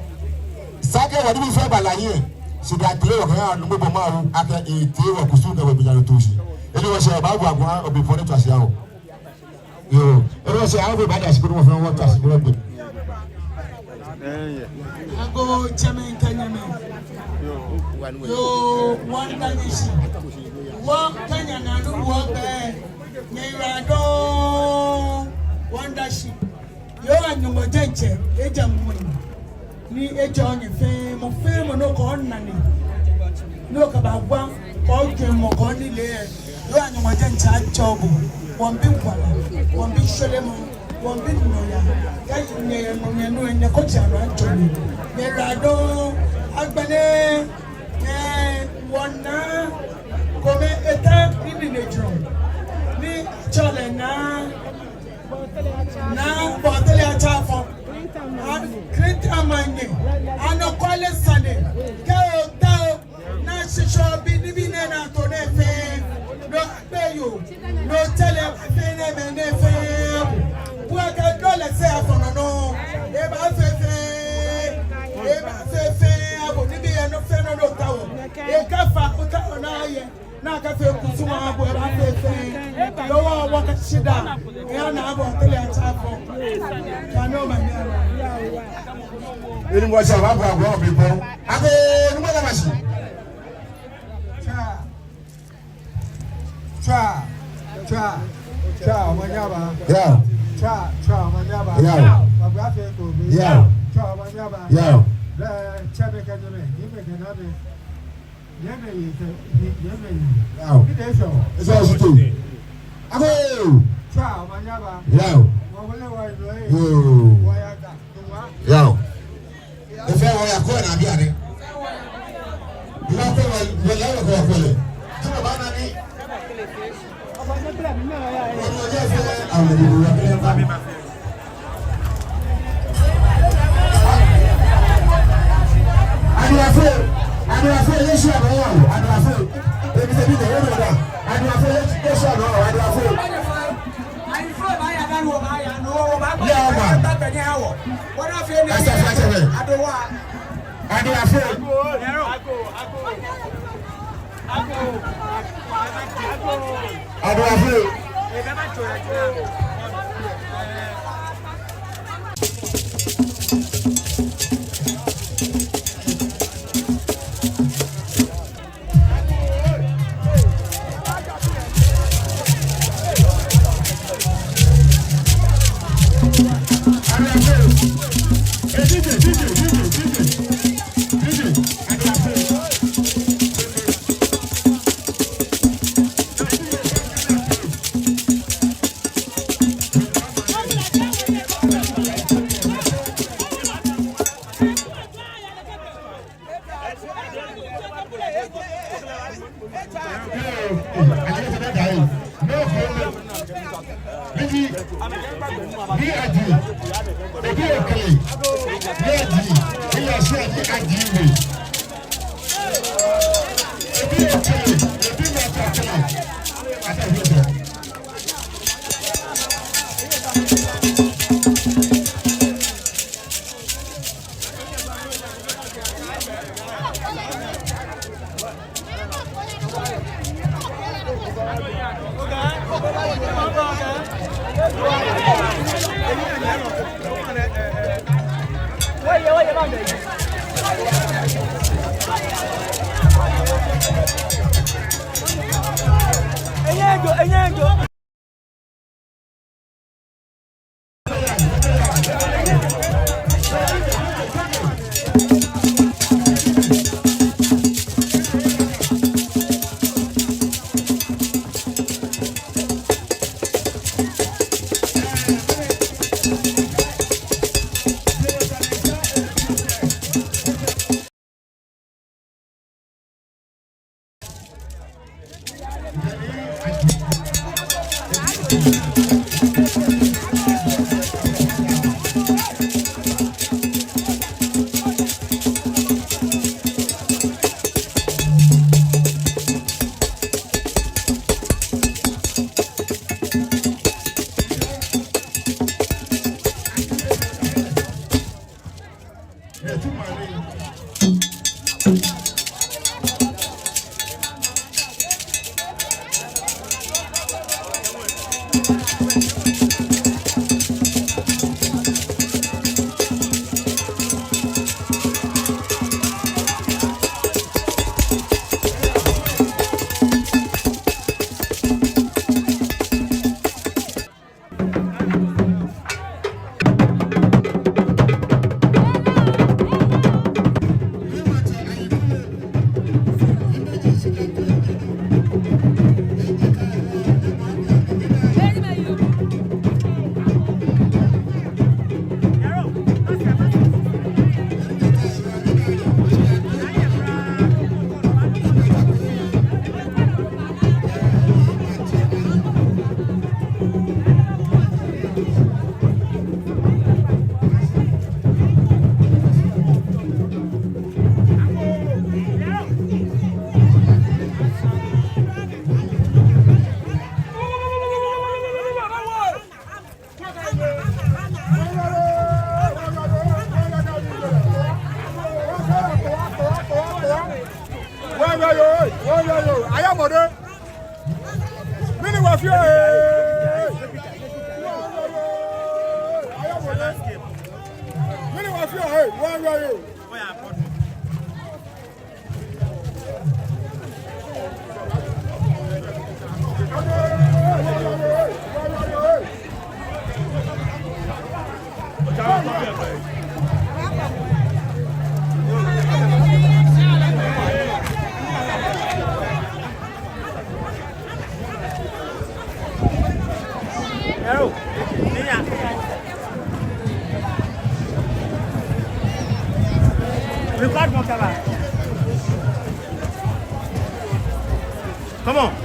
sake wadi bi fe balaye so da tele wo kan no bo ma ru aka e te wo Kusum ka wo benya to shi ele wo se ba gwa gwa obi fo ne to asia o yo ele wo se a wo ba da shi ko mo fe wo to asia ko gbe ago chairman kanyame yo one danishi wo kanya na nu wo be nyirado wonder ship yo anyumo jenche eja mmoni ni eja onye fe mo no ko nnani no ka ba gwa ko ke mo ko ni le yo anyumo jenche achobu won bi kwala won bi sholemo won bi noya ya nye mo nyenu enye ko ti ara antoni nyirado agbane wona kome eta ni nejo ni chole na botele achafo create amanye ano kwale sane ke o ta na shisho bi ni bi na to ne fe no peyo no tele fe ne fe bua ka dole se afono no e ba fe abo ni bi no fe no tawo e ka fa uta na ye na ka fe Kusum abo e ba fe lo wa waka shida e na abo tele achafo kano ma ele mo cha ba gwa obi bo ago ni mo da mashi cha manyaba yeah cha manyaba yeah babra fe ko bi yeah cha manyaba yeah la cha be ka jeme ni be ka na be yeme yeah ni de so eso so tu ago cha manyaba yeah wa wale wa ilo e yo wa ya ga tuwa yeah e fe wo ya ko na bi are ila ko wa la ko le ti ba na ni Oye, Come on.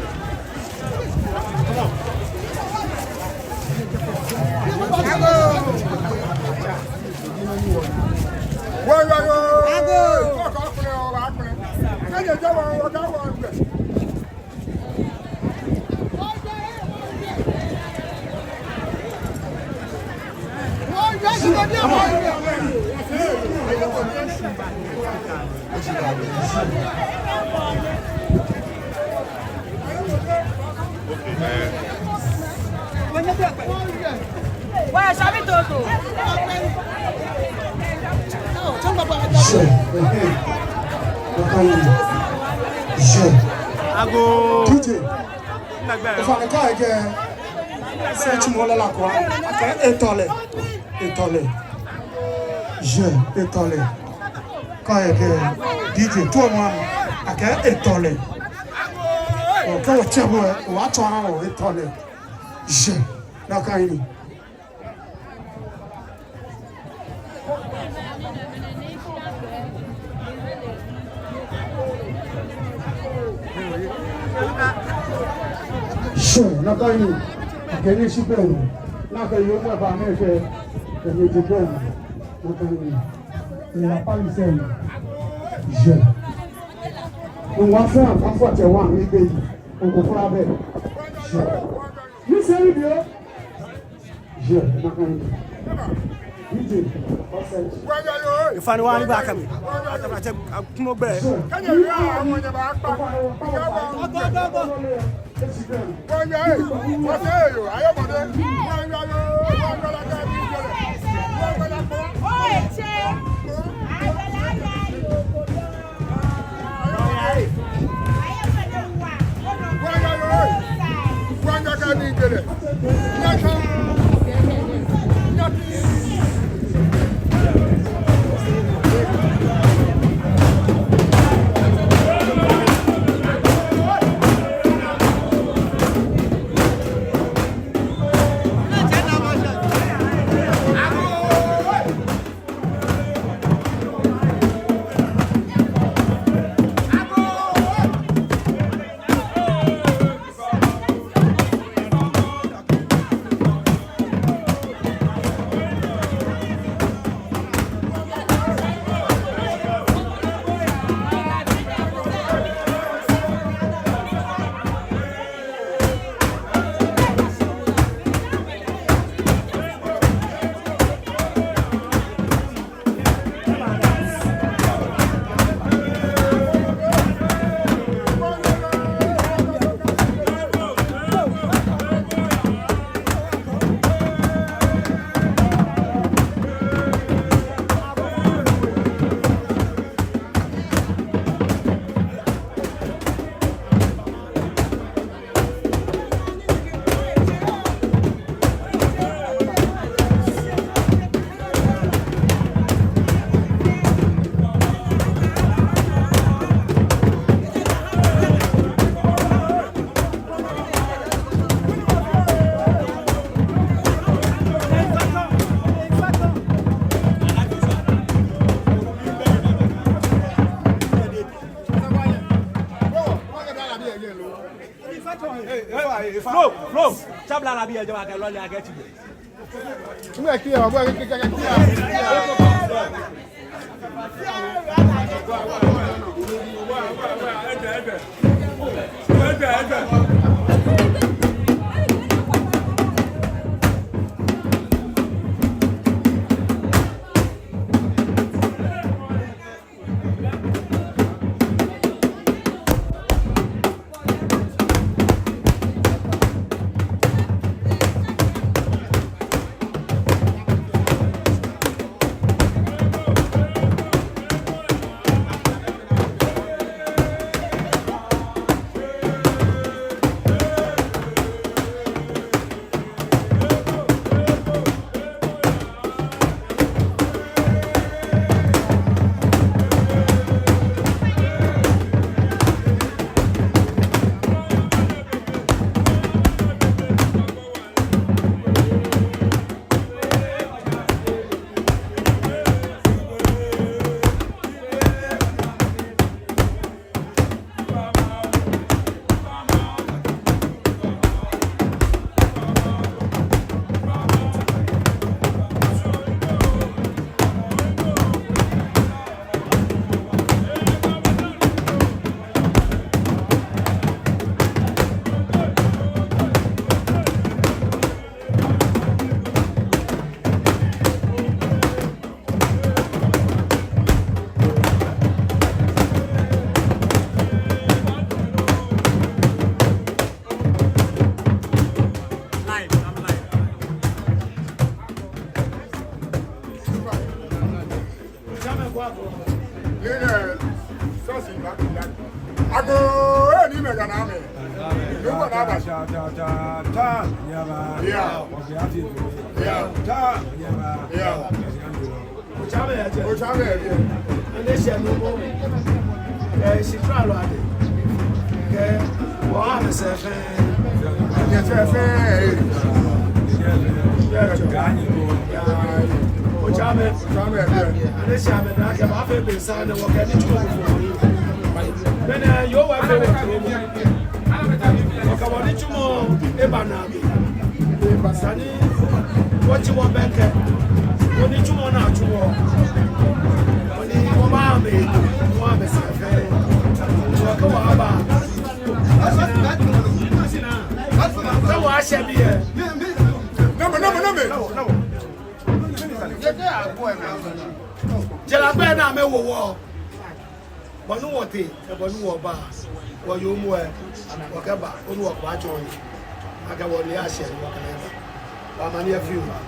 Étolé. Quand il DJ, tout le monde, étolé. Quand on tient, on va t'en étolé. Je, d'accord, il je, d'accord, il est super. Là, il y a pas mal de il n'a pas eu celle. Je. On va faire un fois tu vois les pays. On comprend avec. Je. Vous savez bien. Je. You find one back at me. I'm more bad. Flow. Chabla la bière, je vais aller à Getty. Tu m'as qui on va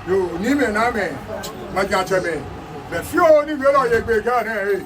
Yo, ni me na me. Ma ja che me. The few ni we lo ye gbe gan eh.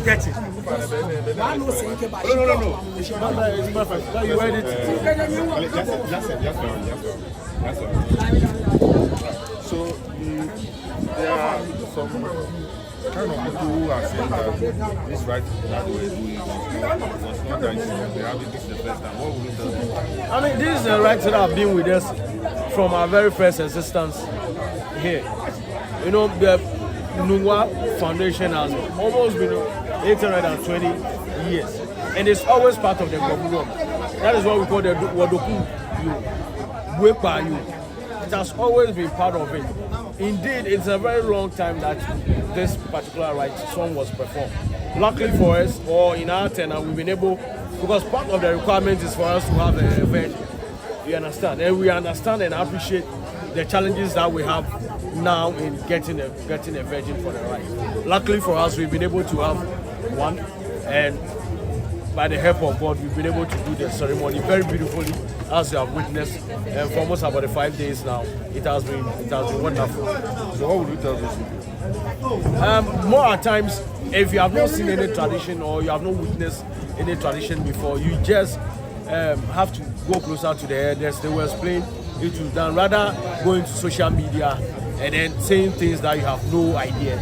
Get it. No. It's perfect. You read it. Yes, sir. So there are some kind of people who are saying that this right that we do was not that easy. They have this the first time. What will you tell them? I mean, this is the rights that have been with us from our very first existence here. You know, the Nuumo Foundation has almost been 820 years, and it's always part of the Gborbu. That is what we call the Wadoku Ekpaa. It has always been part of it. Indeed, it's a very long time that this particular rite song was performed. Luckily for us, or in our tenure, we've been able, because part of the requirement is for us to have an event. You understand, and we understand and appreciate the challenges that we have now in getting a virgin for the rite. Luckily for us, we've been able to have one, and by the help of God, we've been able to do the ceremony very beautifully, as you have witnessed. And for almost about 5 days now, it has been wonderful. So what would you tell those people? More at times, if you have not seen any tradition or you have not witnessed any tradition before, you just have to go closer to the elders. They will explain it to them, rather going to social media and then saying things that you have no idea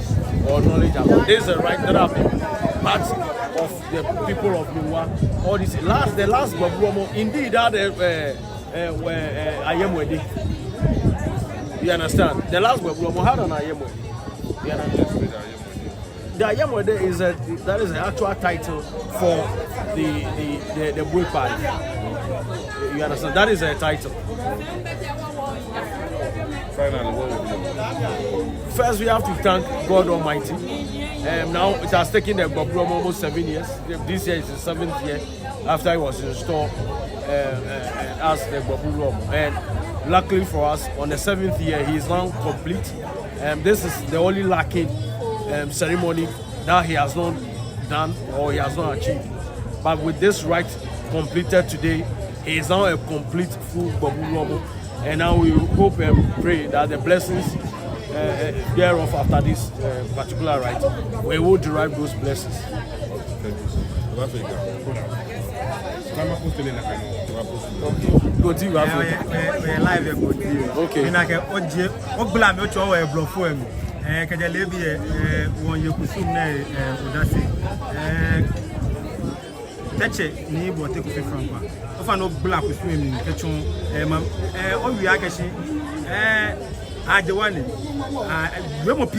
or knowledge about. This is a right that have been part of the people of Nuumo. All this the last Gborbu, indeed that I am wedding. You understand? The last Gborbu had an I am wedding. You understand? the Ayemode is that is the actual title for the boy party. You understand? That is a title. Finally, what will you? First, we have to thank God Almighty. Now it has taken the Gborbu almost 7 years. This year is the 7th year after it was installed as the Gborbu. And luckily for us, on the 7th year, he is now complete. This is the only lacking ceremony that he has not done or he has not achieved. But with this rite completed today, he is now a complete full Gborbu. And now we hope and pray that the blessings thereof after this particular rite, we will derive those blessings. Continue. Live. Okay. Teche ni bo te ko fe franco o fa no black ko swim ni ketchon o wi agashi ajewani we mo pi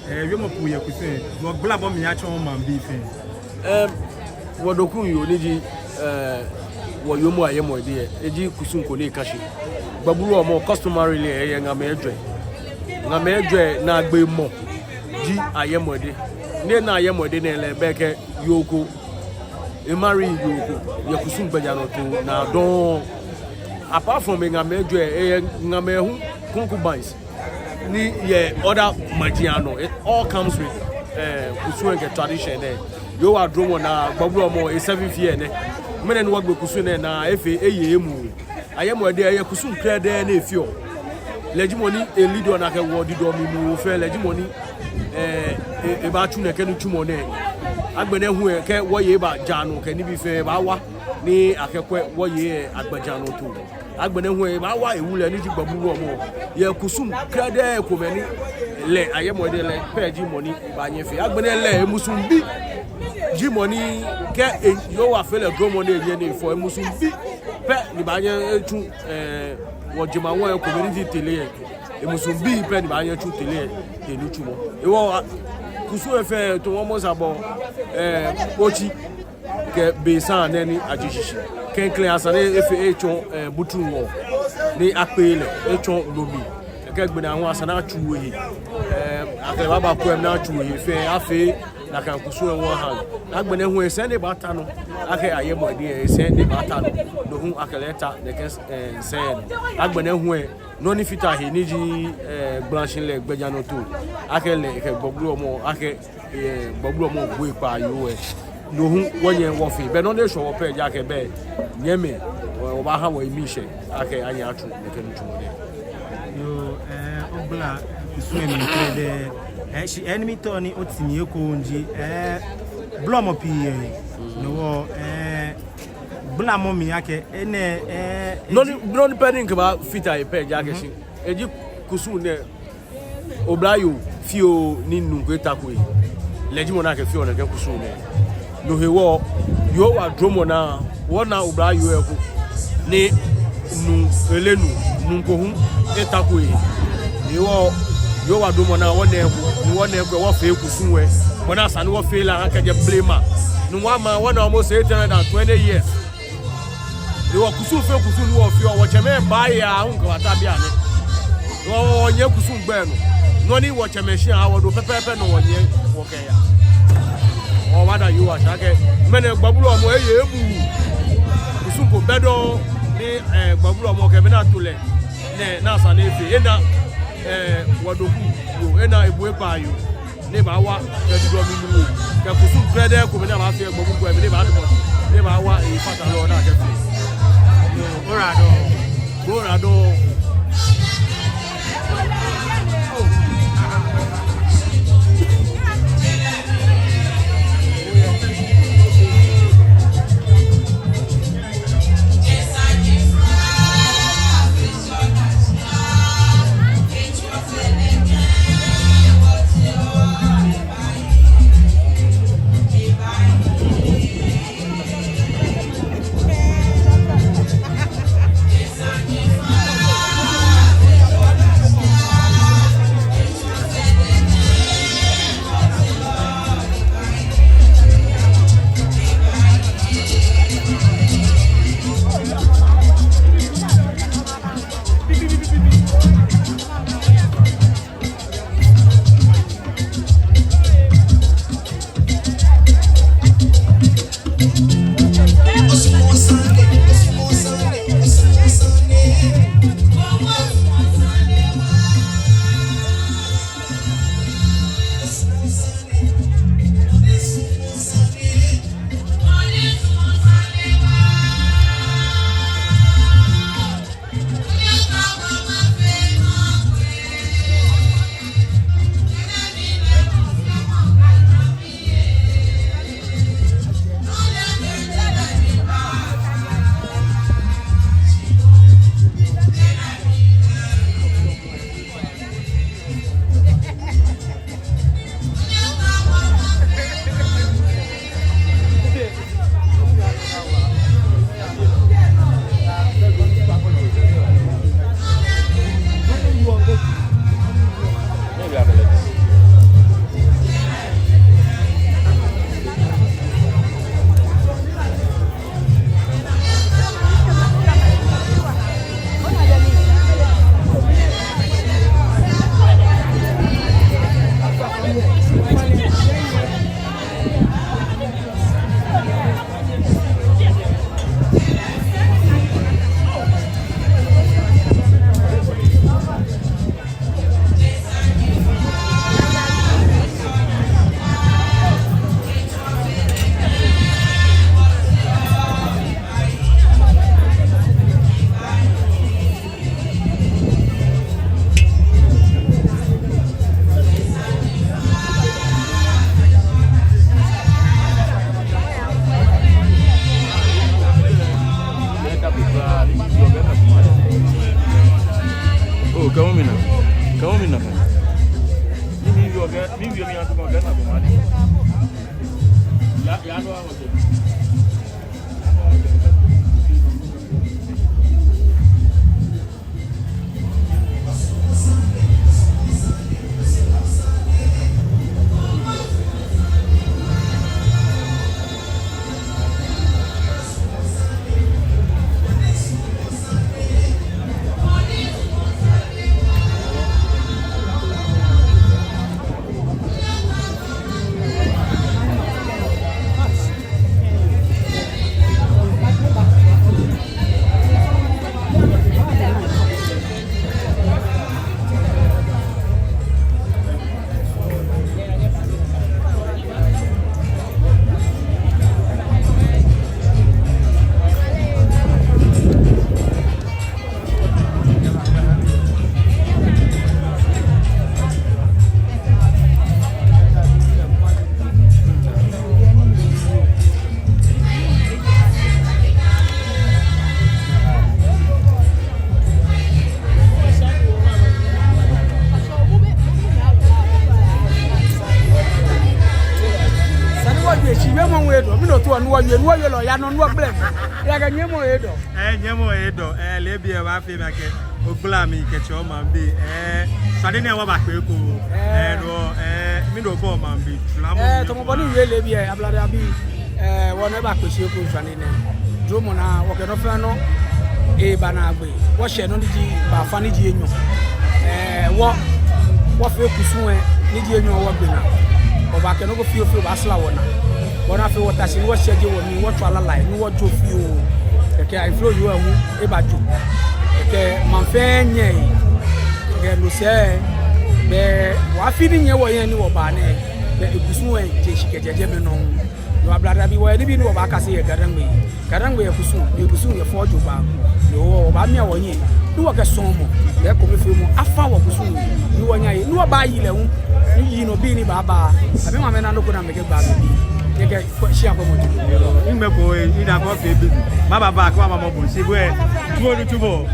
we mo pu ye ko swim no black bo mi a chon man bi fe wodokun yo ni wo yomo ayemo de eji Kusum ko ni kashi Gborbu omo customarily e ngame edwe na agbe mo ji ayemo de ne na ayemo de na le beke yoko marry you Kusum Bejano to now don't apart from ngame edwe ngame hu concubines ni other magiano. It all comes with Kusum tradition there. You are drone na Gborbu omo a 7th year ne menen wo gbe Kusum na efe eyemu ayemo de Kusum clear there na efio legimoni a leader na ke wo dido mi mu fe legimoni e ba tu na ke nu tumo ne agbene hu ke wo ye ba janu ke ni bi fe ba wa ni akekwe wo ye agbajanu to agbene hu ba wa ewule ni ji Gborbu omo ye Kusum clear there ko meni le ayemo de le peji money ba yen fe agbene le emusum bi ji money ke yo wa fele grow money yen ni for emusum bi pe ni ba yen etu wo jima won community tele emusum bi pe ni ba yen etu tele e ni tumo e wo Kusum fe to almost about ochi ke be san na ni ajishishi ken clean asane efe echo butu wo ni apele echo lobi ke gbe na won asana atu yi akele baba ko em na atu yi fe afe na kan Kusum won hand agbene hu esen de bata no ake ayemo de esen de bata no hu akeleta de ke sen agbene hu no ni fita he ni ji branching le gbejano to akele ke Gborbu omo ake Gborbu omo bo Ekpaa yo no hu wonye wo fi be no de so wo pe ja ke be nyeme wo ba ha wo emission ake anya atu de ke ntumo de yo obla Kusum mi de she enemy to ni otimi eko nji blomo pi no wo blamo mi yake ene no depending about fita e pe ja ke shi eji Kusum ne obrayo fio ni nungo takwe legimo na ke fio na ke Kusum ne no hewo yo wa dromo na wona obrayo eko ni nu elenu nungo hu etakwe yo wa dromo na wona eko wo fe Kusum we wona sane wo fe la aka je blame no wa ma wona almost 820 years ni wo Kusum fe Kusum ni wo fi o cheme ba ya hu ko atabia ne wo nye Kusum gbe no ni wo cheme shi awodo pepepe no wo nye wo ke ya o wada you wa shake mene Gborbu omo eye ebu Kusum ko bedo ni Gborbu omo ke me na tole ne na sa na efe ena wodoku yo ena ebu Ekpaa yo ne ba wa ke dido mi nu ke Kusum brede ko me na ba fi Gborbu ko me ne ba do ne ba wa e fata lo na ke fi Borado. What Kusum or back and over feel Baslawana. One after what I see, what said you me, what to lie, no what to feel. Okay, I flow you about you. Okay, Manfanye, again, you say, the what feeding you were any or Bane, the Kusum and Jessica Gemino. You are blood, you were living over Cassia Garangway, Garangway Kusum, you Kusum your fortune bar. No, Bamia one year. You work a somo, there come a few more. I found what Kusum, you want you buy you. You know, being Baba, I mean, I'm not going to make it bad. You get share for me. You make away in a coffee. Baba back, Mama Mobu, see where 2 more.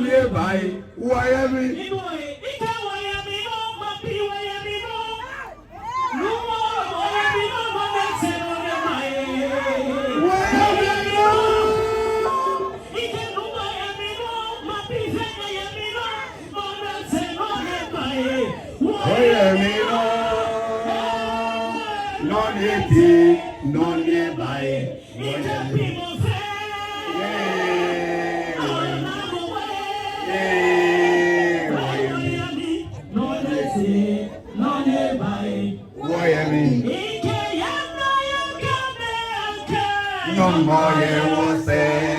nearby. Why am I? Non nearby. No more you will say.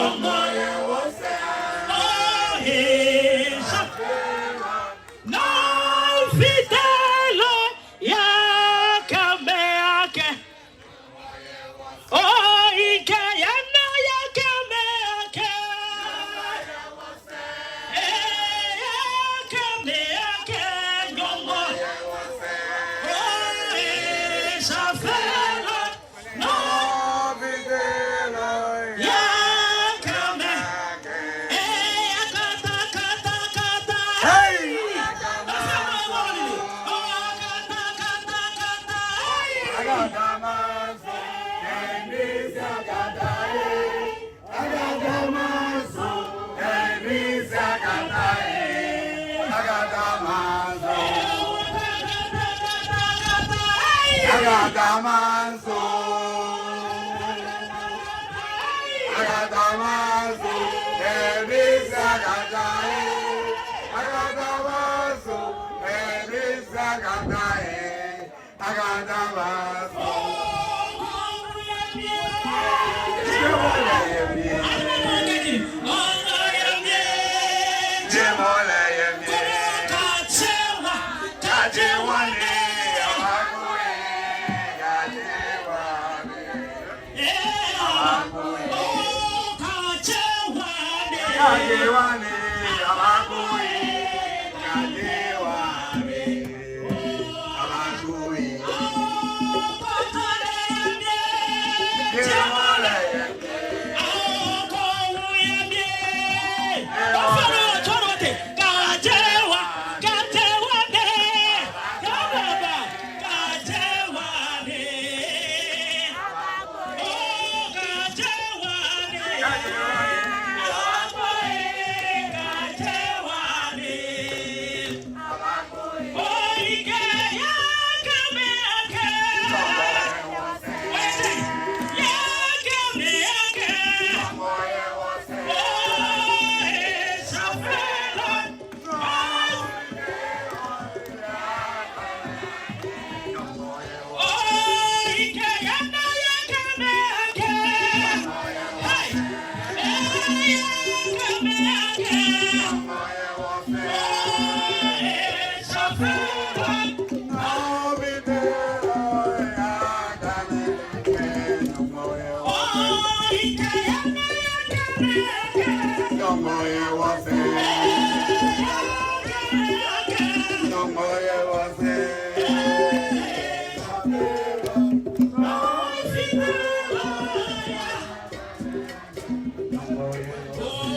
No more you will say. Oh, he's no fidelo. Ya come. Oh, he can no ya come.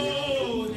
Oh,